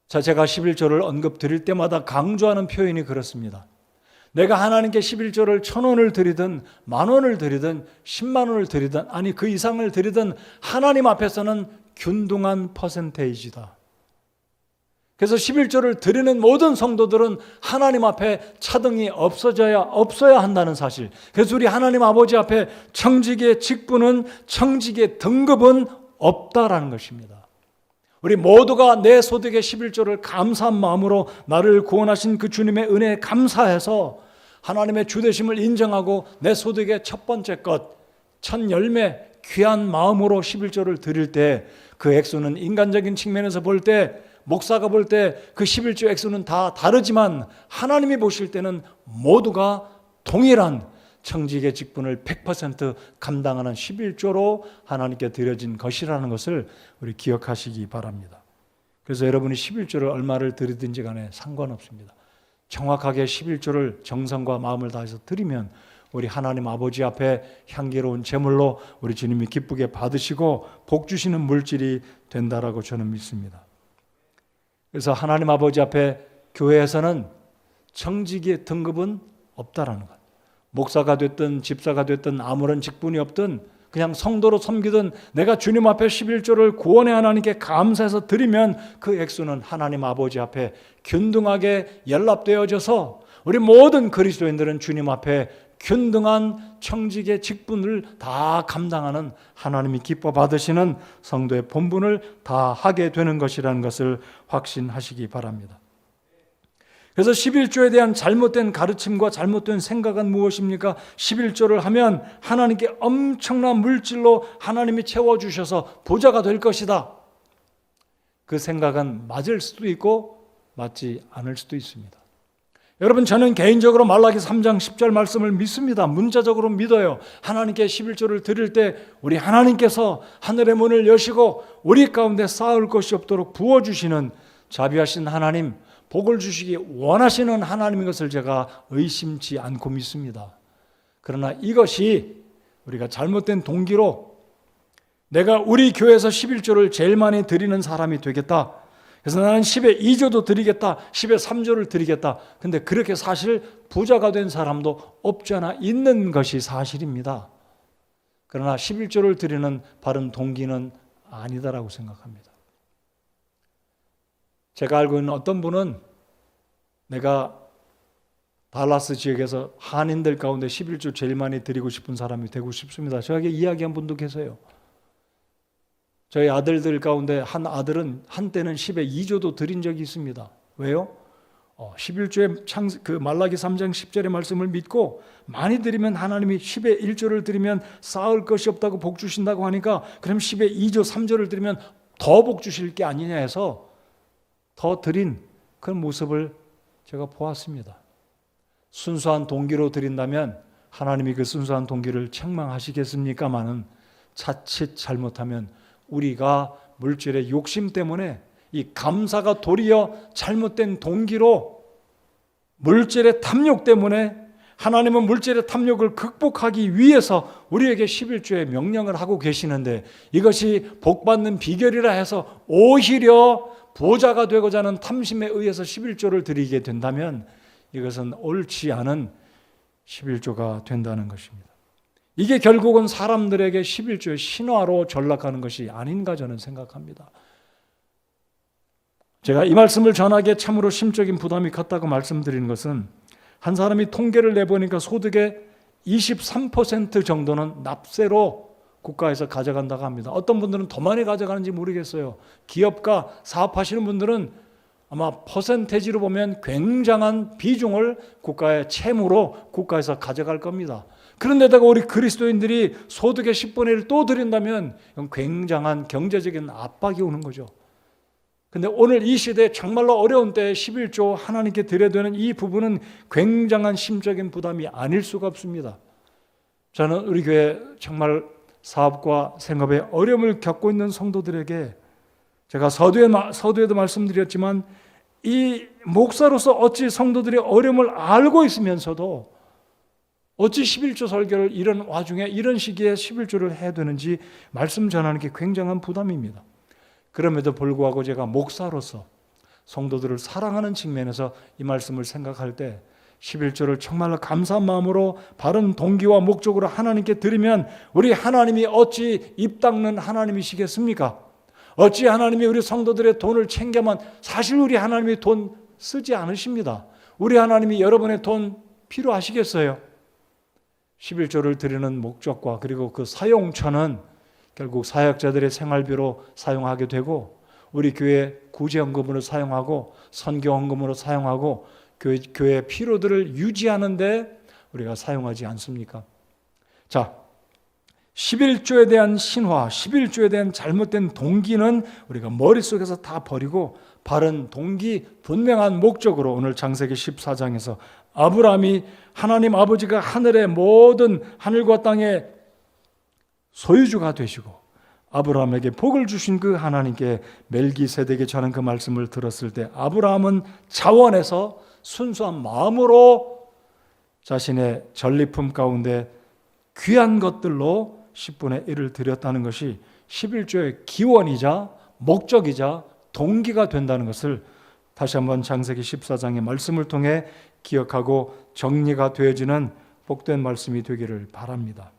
자, 제가 11조를 언급 드릴 때마다 강조하는 표현이 그렇습니다. 내가 하나님께 11조를 1,000원을 드리든 10,000원을 드리든 10만 원을 드리든 아니 그 이상을 드리든 하나님 앞에서는 균등한 퍼센테이지다. 그래서 11조를 드리는 모든 성도들은 하나님 앞에 차등이 없어야 한다는 사실. 그래서 우리 하나님 아버지 앞에 청지기의 직분은, 청지기의 등급은 없다라는 것입니다. 우리 모두가 내 소득의 11조를 감사한 마음으로 나를 구원하신 그 주님의 은혜에 감사해서 하나님의 주되심을 인정하고 내 소득의 첫 번째 것, 첫 열매, 귀한 마음으로 11조를 드릴 때 그 액수는 인간적인 측면에서 볼 때, 목사가 볼 때 그 11조 액수는 다 다르지만 하나님이 보실 때는 모두가 동일한 청지기의 직분을 100% 감당하는 11조로 하나님께 드려진 것이라는 것을 우리 기억하시기 바랍니다. 그래서 여러분이 11조를 얼마를 드리든지 간에 상관없습니다. 정확하게 11조를 정성과 마음을 다해서 드리면 우리 하나님 아버지 앞에 향기로운 제물로 우리 주님이 기쁘게 받으시고 복 주시는 물질이 된다라고 저는 믿습니다. 그래서 하나님 아버지 앞에 교회에서는 청지기의 등급은 없다라는 것. 목사가 됐든 집사가 됐든 아무런 직분이 없든 그냥 성도로 섬기든 내가 주님 앞에 11조를 구원의 하나님께 감사해서 드리면 그 액수는 하나님 아버지 앞에 균등하게 연락되어져서 우리 모든 그리스도인들은 주님 앞에 균등한 청지기의 직분을 다 감당하는 하나님이 기뻐 받으시는 성도의 본분을 다 하게 되는 것이라는 것을 확신하시기 바랍니다. 그래서 11조에 대한 잘못된 가르침과 잘못된 생각은 무엇입니까? 11조를 하면 하나님께 엄청난 물질로 하나님이 채워주셔서 부자가 될 것이다. 그 생각은 맞을 수도 있고 맞지 않을 수도 있습니다. 여러분, 저는 개인적으로 말라기 3장 10절 말씀을 믿습니다. 문자적으로 믿어요. 하나님께 11조를 드릴 때 우리 하나님께서 하늘의 문을 여시고 우리 가운데 쌓을 것이 없도록 부어주시는 자비하신 하나님, 복을 주시기 원하시는 하나님인 것을 제가 의심치 않고 믿습니다. 그러나 이것이 우리가 잘못된 동기로 내가 우리 교회에서 11조를 제일 많이 드리는 사람이 되겠다. 그래서 나는 10에 2조도 드리겠다. 10에 3조를 드리겠다. 근데 그렇게 사실 부자가 된 사람도 없지 않아 있는 것이 사실입니다. 그러나 11조를 드리는 바른 동기는 아니다라고 생각합니다. 제가 알고 있는 어떤 분은 내가 달라스 지역에서 한인들 가운데 11조 제일 많이 드리고 싶은 사람이 되고 싶습니다. 저에게 이야기한 분도 계세요. 저희 아들들 가운데 한 아들은 한때는 10에 2조도 드린 적이 있습니다. 왜요? 11조의 그 말라기 3장 10절의 말씀을 믿고 많이 드리면 하나님이 10에 1조를 드리면 쌓을 것이 없다고 복 주신다고 하니까 그럼 10에 2조 3조를 드리면 더 복 주실 게 아니냐 해서 더 드린 그런 모습을 제가 보았습니다. 순수한 동기로 드린다면 하나님이 그 순수한 동기를 책망하시겠습니까마는 자칫 잘못하면 우리가 물질의 욕심 때문에 이 감사가 도리어 잘못된 동기로 물질의 탐욕 때문에 하나님은 물질의 탐욕을 극복하기 위해서 우리에게 11조의 명령을 하고 계시는데 이것이 복받는 비결이라 해서 오히려 부자가 되고자 하는 탐심에 의해서 11조를 드리게 된다면 이것은 옳지 않은 11조가 된다는 것입니다. 이게 결국은 사람들에게 11조의 신화로 전락하는 것이 아닌가 저는 생각합니다. 제가 이 말씀을 전하기에 참으로 심적인 부담이 컸다고 말씀드리는 것은 한 사람이 통계를 내보니까 소득의 23% 정도는 납세로 국가에서 가져간다고 합니다. 어떤 분들은 더 많이 가져가는지 모르겠어요. 기업가 사업하시는 분들은 아마 퍼센테이지로 보면 굉장한 비중을 국가의 채무로 국가에서 가져갈 겁니다. 그런데다가 우리 그리스도인들이 소득의 10분의 1을 또 드린다면 굉장한 경제적인 압박이 오는 거죠. 근데 오늘 이 시대에 정말로 어려운 때에 11조 하나님께 드려야 되는 이 부분은 굉장한 심적인 부담이 아닐 수가 없습니다. 저는 우리 교회 정말 사업과 생업에 어려움을 겪고 있는 성도들에게 제가 서두에도 말씀드렸지만 이 목사로서 어찌 성도들의 어려움을 알고 있으면서도 어찌 11조 설교를 이런 와중에 이런 시기에 11조를 해야 되는지 말씀 전하는 게 굉장한 부담입니다. 그럼에도 불구하고 제가 목사로서 성도들을 사랑하는 측면에서 이 말씀을 생각할 때 11조를 정말로 감사한 마음으로 바른 동기와 목적으로 하나님께 드리면 우리 하나님이 어찌 입 닦는 하나님이시겠습니까? 어찌 하나님이 우리 성도들의 돈을 챙겨만, 사실 우리 하나님이 돈 쓰지 않으십니다. 우리 하나님이 여러분의 돈 필요하시겠어요? 11조를 드리는 목적과 그리고 그 사용처는 결국 사역자들의 생활비로 사용하게 되고 우리 교회 구제헌금으로 사용하고 선교헌금으로 사용하고 교회 필요들을 유지하는 데 우리가 사용하지 않습니까? 자, 11조에 대한 신화, 11조에 대한 잘못된 동기는 우리가 머릿속에서 다 버리고 바른 동기, 분명한 목적으로 오늘 창세기 14장에서 아브라함이 하나님 아버지가 하늘의 모든 하늘과 땅의 소유주가 되시고 아브라함에게 복을 주신 그 하나님께 멜기세덱에 전한 그 말씀을 들었을 때 아브라함은 자원해서 순수한 마음으로 자신의 전리품 가운데 귀한 것들로 10분의 1을 드렸다는 것이 11조의 기원이자 목적이자 동기가 된다는 것을 다시 한번 창세기 14장의 말씀을 통해 기억하고 정리가 되어지는 복된 말씀이 되기를 바랍니다.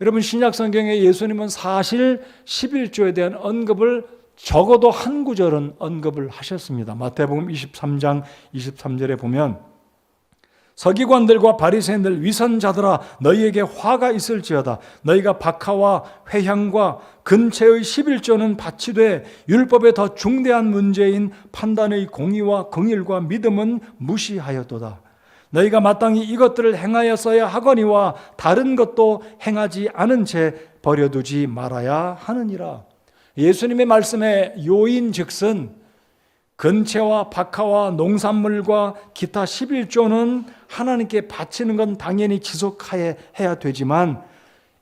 여러분, 신약 성경에 예수님은 사실 11조에 대한 언급을 적어도 한 구절은 언급을 하셨습니다. 마태복음 23장 23절에 보면 서기관들과 바리새인들 위선자들아 너희에게 화가 있을지어다. 너희가 박하와 회향과 근체의 11조는 바치되 율법에 더 중대한 문제인 판단의 공의와 긍휼과 믿음은 무시하였도다. 너희가 마땅히 이것들을 행하였어야 하거니와 다른 것도 행하지 않은 채 버려두지 말아야 하느니라. 예수님의 말씀의 요인즉슨 근체와 박하와 농산물과 기타 11조는 하나님께 바치는 건 당연히 지속해야 되지만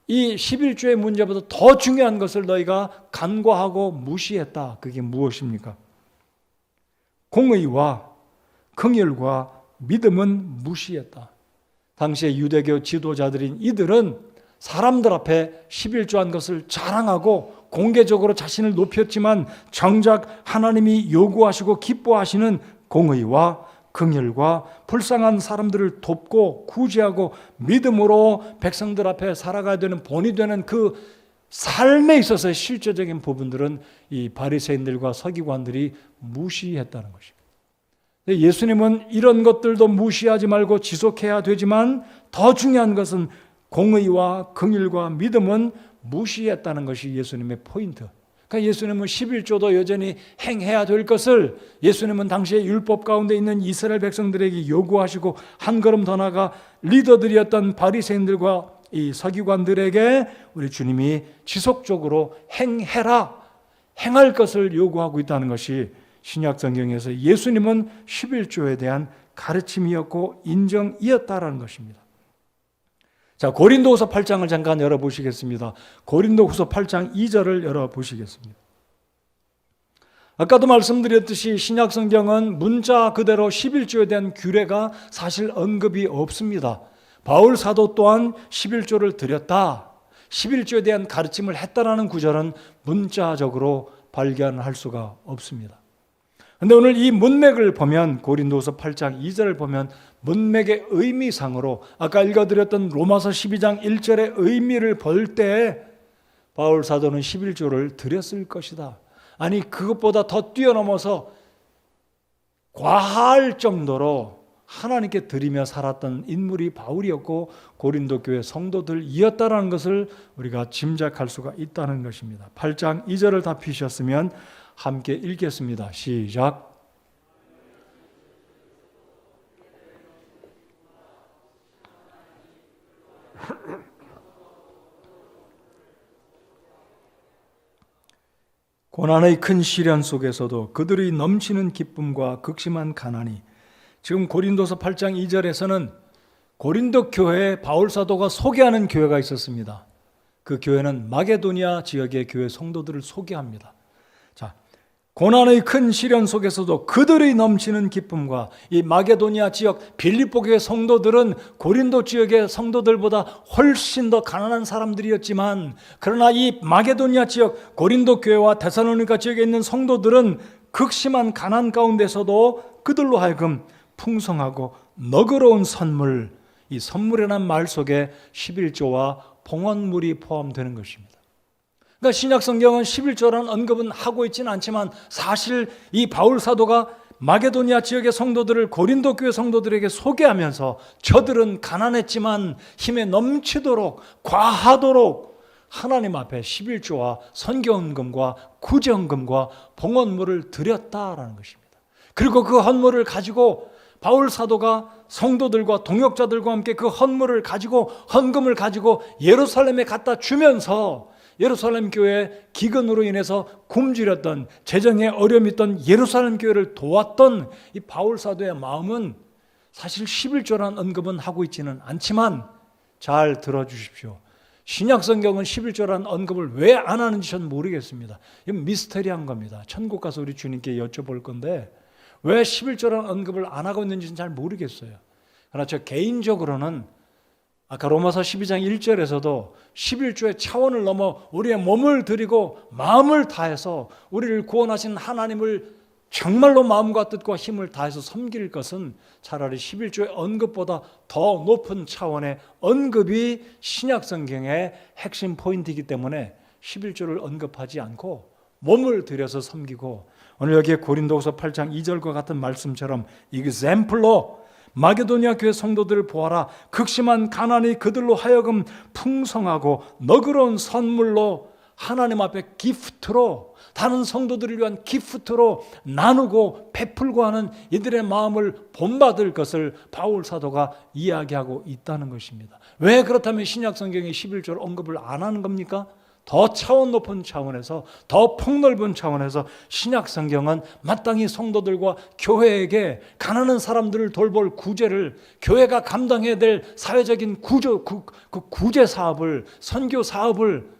이 11조의 문제보다 더 중요한 것을 너희가 간과하고 무시했다. 그게 무엇입니까? 공의와 긍휼과 믿음은 무시했다. 당시의 유대교 지도자들인 이들은 사람들 앞에 11조한 것을 자랑하고 공개적으로 자신을 높였지만 정작 하나님이 요구하시고 기뻐하시는 공의와 긍휼과 불쌍한 사람들을 돕고 구제하고 믿음으로 백성들 앞에 살아가야 되는 본이 되는 그 삶에 있어서의 실제적인 부분들은 이 바리새인들과 서기관들이 무시했다는 것입니다. 예수님은 이런 것들도 무시하지 말고 지속해야 되지만 더 중요한 것은 공의와 긍휼과 믿음은 무시했다는 것이 예수님의 포인트. 그러니까 예수님은 11조도 여전히 행해야 될 것을 예수님은 당시에 율법 가운데 있는 이스라엘 백성들에게 요구하시고 한 걸음 더 나아가 리더들이었던 바리새인들과 이 서기관들에게 우리 주님이 지속적으로 행해라, 행할 것을 요구하고 있다는 것이 신약 성경에서 예수님은 11조에 대한 가르침이었고 인정이었다라는 것입니다. 자, 고린도후서 8장을 잠깐 열어보시겠습니다. 고린도후서 8장 2절을 열어보시겠습니다. 아까도 말씀드렸듯이 신약 성경은 문자 그대로 11조에 대한 규례가 사실 언급이 없습니다. 바울 사도 또한 11조를 드렸다, 11조에 대한 가르침을 했다라는 구절은 문자적으로 발견할 수가 없습니다. 그런데 오늘 이 문맥을 보면 고린도서 8장 2절을 보면 문맥의 의미상으로 아까 읽어드렸던 로마서 12장 1절의 의미를 볼 때 바울 사도는 11조를 드렸을 것이다. 아니 그것보다 더 뛰어넘어서 과할 정도로 하나님께 드리며 살았던 인물이 바울이었고 고린도 교회 성도들이었다는 것을 우리가 짐작할 수가 있다는 것입니다. 8장 2절을 다 피셨으면 함께 읽겠습니다. 시작. 고난의 큰 시련 속에서도 그들의 넘치는 기쁨과 극심한 가난이, 지금 고린도서 8장 2절에서는 고린도 교회에 바울 사도가 소개하는 교회가 있었습니다. 그 교회는 마게도니아 지역의 교회 성도들을 소개합니다. 자, 고난의 큰 시련 속에서도 그들의 넘치는 기쁨과 이 마게도니아 지역 빌립보 교회 성도들은 고린도 지역의 성도들보다 훨씬 더 가난한 사람들이었지만, 그러나 이 마게도니아 지역 고린도 교회와 데살로니가 지역에 있는 성도들은 극심한 가난 가운데서도 그들로 하여금 풍성하고 너그러운 선물, 이 선물이라는 말 속에 11조와 봉헌물이 포함되는 것입니다. 그러니까 신약성경은 11조라는 언급은 하고 있지는 않지만, 사실 이 바울 사도가 마게도니아 지역의 성도들을 고린도 교회 성도들에게 소개하면서 저들은 가난했지만 힘에 넘치도록 과하도록 하나님 앞에 11조와 선교헌금과 구제헌금과 봉헌물을 드렸다라는 것입니다. 그리고 그 헌물을 가지고 바울 사도가 성도들과 동역자들과 함께 그 헌물을 가지고, 헌금을 가지고 예루살렘에 갖다 주면서 예루살렘 교회 기근으로 인해서 굶주렸던, 재정에 어려움이 있던 예루살렘 교회를 도왔던 이 바울 사도의 마음은 사실 11조라는 언급은 하고 있지는 않지만, 잘 들어주십시오. 신약 성경은 11조라는 언급을 왜 안 하는지 저는 모르겠습니다. 이건 미스터리한 겁니다. 천국 가서 우리 주님께 여쭤볼 건데 왜 11조라는 언급을 안 하고 있는지는 잘 모르겠어요. 그러나 저 개인적으로는 아까 로마서 12장 1절에서도 11조의 차원을 넘어 우리의 몸을 드리고 마음을 다해서 우리를 구원하신 하나님을 정말로 마음과 뜻과 힘을 다해서 섬길 것은 차라리 11조의 언급보다 더 높은 차원의 언급이 신약성경의 핵심 포인트이기 때문에 11조를 언급하지 않고 몸을 들여서 섬기고, 오늘 여기에 고린도후서 8장 2절과 같은 말씀처럼 example로 마게도니아 교회 성도들을 보아라. 극심한 가난이 그들로 하여금 풍성하고 너그러운 선물로 하나님 앞에 기프트로, 다른 성도들을 위한 기프트로 나누고 베풀고 하는 이들의 마음을 본받을 것을 바울 사도가 이야기하고 있다는 것입니다. 왜 그렇다면 신약 성경의 11조를 언급을 안 하는 겁니까? 더 차원 높은 차원에서, 더 폭넓은 차원에서 신약 성경은 마땅히 성도들과 교회에게 가난한 사람들을 돌볼 구제를, 교회가 감당해야 될 사회적인 구제 사업을, 선교 사업을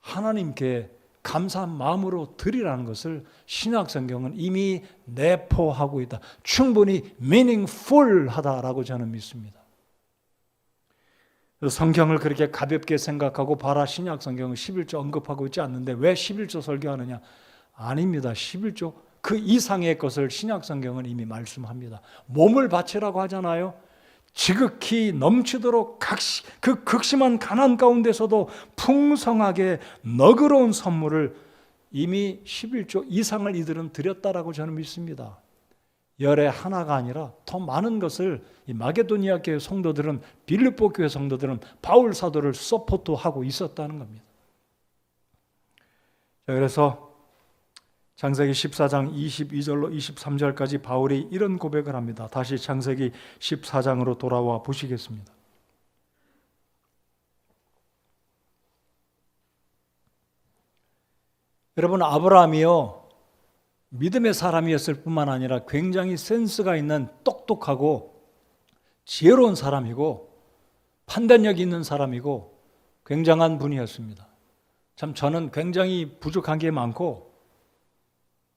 하나님께 감사한 마음으로 드리라는 것을 신약 성경은 이미 내포하고 있다. 충분히 meaningful하다라고 저는 믿습니다. 성경을 그렇게 가볍게 생각하고 봐라, 신약 성경은 11조 언급하고 있지 않는데 왜 11조 설교하느냐? 아닙니다. 11조 그 이상의 것을 신약 성경은 이미 말씀합니다. 몸을 바치라고 하잖아요. 지극히 넘치도록 그 극심한 가난 가운데서도 풍성하게 너그러운 선물을 이미 11조 이상을 이들은 드렸다라고 저는 믿습니다. 열의 하나가 아니라 더 많은 것을 이 마게도니아 교회 성도들은, 빌립보 교회 성도들은 바울 사도를 서포트하고 있었다는 겁니다. 자, 그래서 창세기 14장 22절로 23절까지 바울이 이런 고백을 합니다. 다시 창세기 14장으로 돌아와 보시겠습니다. 여러분, 아브라함이요, 믿음의 사람이었을 뿐만 아니라 굉장히 센스가 있는 똑똑하고 지혜로운 사람이고 판단력이 있는 사람이고 굉장한 분이었습니다. 참 저는 굉장히 부족한 게 많고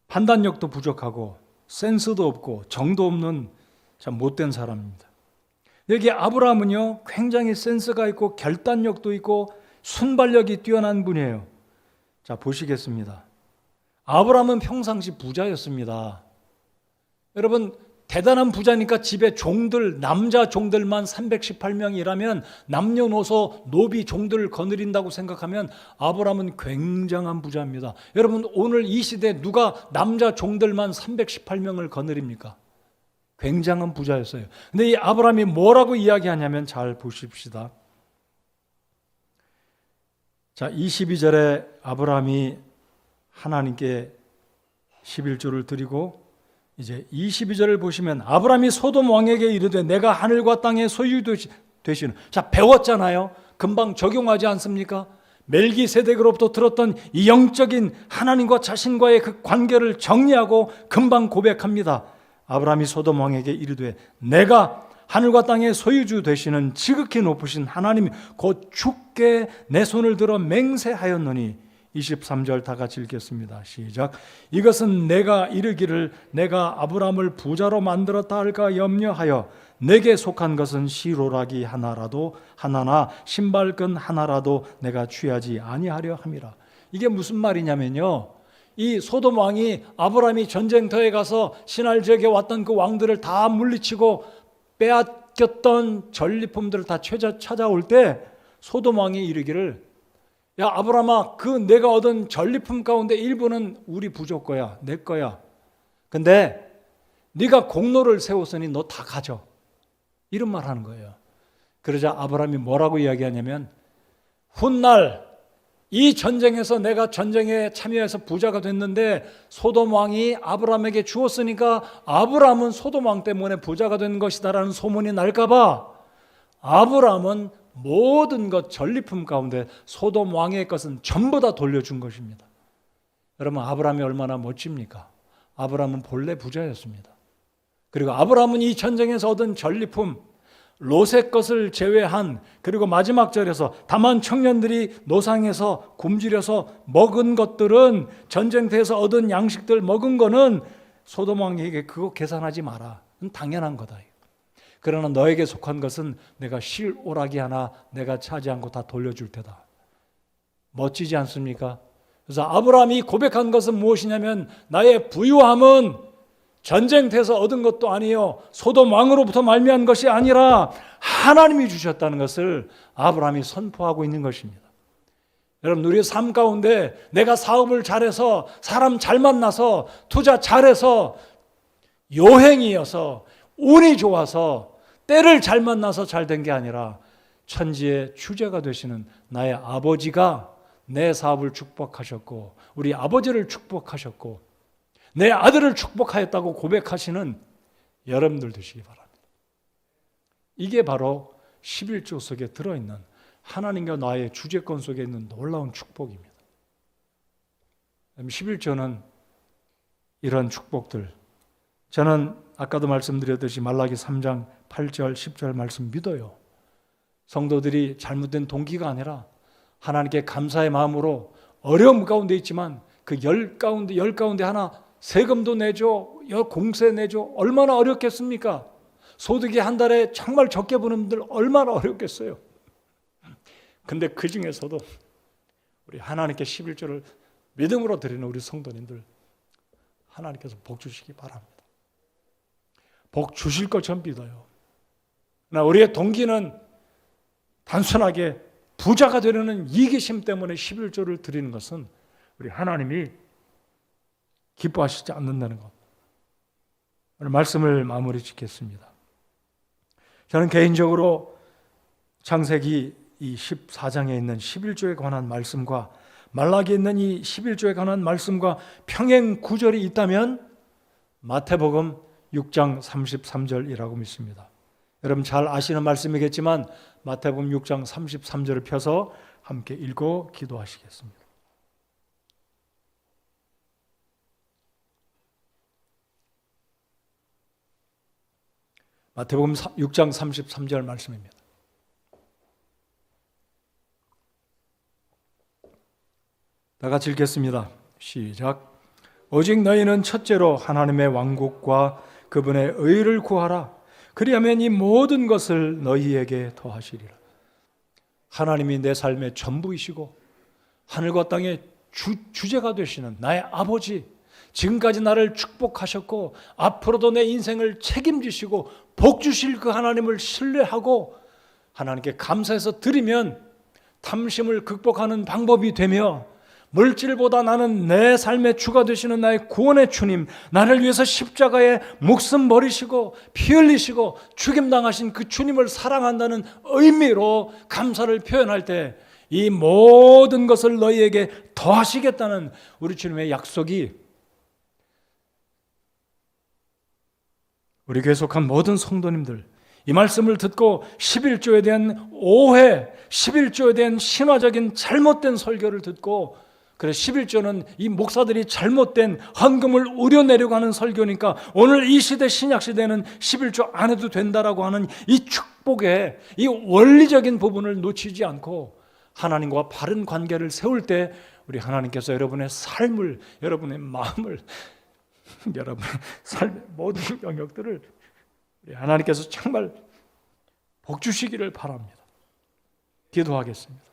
판단력도 부족하고 센스도 없고 정도 없는 참 못된 사람입니다. 여기 아브라함은요, 굉장히 센스가 있고 결단력도 있고 순발력이 뛰어난 분이에요. 자, 보시겠습니다. 아브라함은 평상시 부자였습니다. 여러분, 대단한 부자니까 집에 종들, 남자 종들만 318명이라면 남녀노소 노비 종들을 거느린다고 생각하면 아브라함은 굉장한 부자입니다. 여러분, 오늘 이 시대에 누가 남자 종들만 318명을 거느립니까? 굉장한 부자였어요. 근데 이 아브라함이 뭐라고 이야기하냐면 잘 보십시다. 자, 22절에 아브라함이 하나님께 11조를 드리고, 이제 22절을 보시면 아브라함이 소돔 왕에게 이르되 내가 하늘과 땅의 소유 되시는, 자, 배웠잖아요. 금방 적용하지 않습니까? 멜기세덱으로부터 들었던 이 영적인 하나님과 자신과의 그 관계를 정리하고 금방 고백합니다. 아브라함이 소돔 왕에게 이르되 내가 하늘과 땅의 소유주 되시는 지극히 높으신 하나님 곧 주께 내 손을 들어 맹세하였노니 23절 다 같이 읽겠습니다. 시작. 이것은 내가 이르기를 내가 아브라함을 부자로 만들었다 할까 염려하여 내게 속한 것은 시로라기 하나나 신발끈 하나라도 내가 취하지 아니하려 함이라. 이게 무슨 말이냐면요, 이 소돔 왕이 아브라함이 전쟁터에 가서 신할 지역에 왔던 그 왕들을 다 물리치고 빼앗겼던 전리품들을 다 찾아올 때 소돔 왕이 이르기를, 야 아브라함아, 그 내가 얻은 전리품 가운데 일부는 우리 부족 거야, 내 거야. 근데 네가 공로를 세웠으니 너 다 가져. 이런 말 하는 거예요. 그러자 아브라함이 뭐라고 이야기하냐면, 훗날 이 전쟁에서 내가 전쟁에 참여해서 부자가 됐는데 소돔 왕이 아브라함에게 주었으니까 아브라함은 소돔 왕 때문에 부자가 된 것이다라는 소문이 날까 봐 아브라함은 모든 것 전리품 가운데 소돔 왕의 것은 전부 다 돌려준 것입니다. 여러분, 아브라함이 얼마나 멋집니까? 아브라함은 본래 부자였습니다. 그리고 아브라함은 이 전쟁에서 얻은 전리품, 롯의 것을 제외한, 그리고 마지막 절에서 다만 청년들이 노상에서 굶주려서 먹은 것들은, 전쟁터에서 얻은 양식들 먹은 거는 소돔 왕에게 그거 계산하지 마라. 그건 당연한 거다. 그러나 너에게 속한 것은 내가 실오라기 하나 내가 차지한 거 다 돌려줄 테다. 멋지지 않습니까? 그래서 아브라함이 고백한 것은 무엇이냐면, 나의 부유함은 전쟁터에서 얻은 것도 아니요, 소돔 왕으로부터 말미암은 것이 아니라 하나님이 주셨다는 것을 아브라함이 선포하고 있는 것입니다. 여러분, 우리의 삶 가운데 내가 사업을 잘해서, 사람 잘 만나서, 투자 잘해서, 요행이어서, 운이 좋아서, 때를 잘 만나서 잘 된 게 아니라 천지의 주제가 되시는 나의 아버지가 내 사업을 축복하셨고, 우리 아버지를 축복하셨고, 내 아들을 축복하였다고 고백하시는 여러분들 되시기 바랍니다. 이게 바로 11조 속에 들어있는 하나님과 나의 주제권 속에 있는 놀라운 축복입니다. 11조는 이런 축복들, 저는 아까도 말씀드렸듯이 말라기 3장 8절 10절 말씀 믿어요. 성도들이 잘못된 동기가 아니라 하나님께 감사의 마음으로 어려움 가운데 있지만 그 열 가운데 하나 세금도 내줘, 공세 내줘, 얼마나 어렵겠습니까? 소득이 한 달에 정말 적게 버는 분들 얼마나 어렵겠어요. 근데 그 중에서도 우리 하나님께 11조를 믿음으로 드리는 우리 성도님들, 하나님께서 복 주시기 바랍니다. 복 주실 것처럼 믿어요. 그러나 우리의 동기는 단순하게 부자가 되려는 이기심 때문에 11조를 드리는 것은 우리 하나님이 기뻐하시지 않는다는 것. 오늘 말씀을 마무리 짓겠습니다. 저는 개인적으로 창세기 이 14장에 있는 11조에 관한 말씀과 말라기에 있는 이 11조에 관한 말씀과 평행 구절이 있다면 마태복음 6장 33절이라고 믿습니다. 여러분 잘 아시는 말씀이겠지만 마태복음 6장 33절을 펴서 함께 읽고 기도하시겠습니다. 마태복음 6장 33절 말씀입니다. 다 같이 읽겠습니다. 시작. 오직 너희는 첫째로 하나님의 왕국과 그분의 의를 구하라. 그리하면 이 모든 것을 너희에게 더하시리라. 하나님이 내 삶의 전부이시고 하늘과 땅의 주제가 되시는 나의 아버지, 지금까지 나를 축복하셨고 앞으로도 내 인생을 책임지시고 복 주실 그 하나님을 신뢰하고 하나님께 감사해서 드리면 탐심을 극복하는 방법이 되며, 물질보다 나는 내 삶의 주가 되시는 나의 구원의 주님, 나를 위해서 십자가에 목숨 버리시고 피 흘리시고 죽임당하신 그 주님을 사랑한다는 의미로 감사를 표현할 때 이 모든 것을 너희에게 더하시겠다는 우리 주님의 약속이 우리 교회 속한 모든 성도님들, 이 말씀을 듣고 11조에 대한 오해, 11조에 대한 신화적인 잘못된 설교를 듣고, 그래 11조는 이 목사들이 잘못된 헌금을 우려내려고 하는 설교니까 오늘 이 시대 신약시대는 11조 안 해도 된다라고 하는 이 축복의 이 원리적인 부분을 놓치지 않고 하나님과 바른 관계를 세울 때 우리 하나님께서 여러분의 삶을, 여러분의 마음을, 여러분의 삶의 모든 영역들을 우리 하나님께서 정말 복 주시기를 바랍니다. 기도하겠습니다.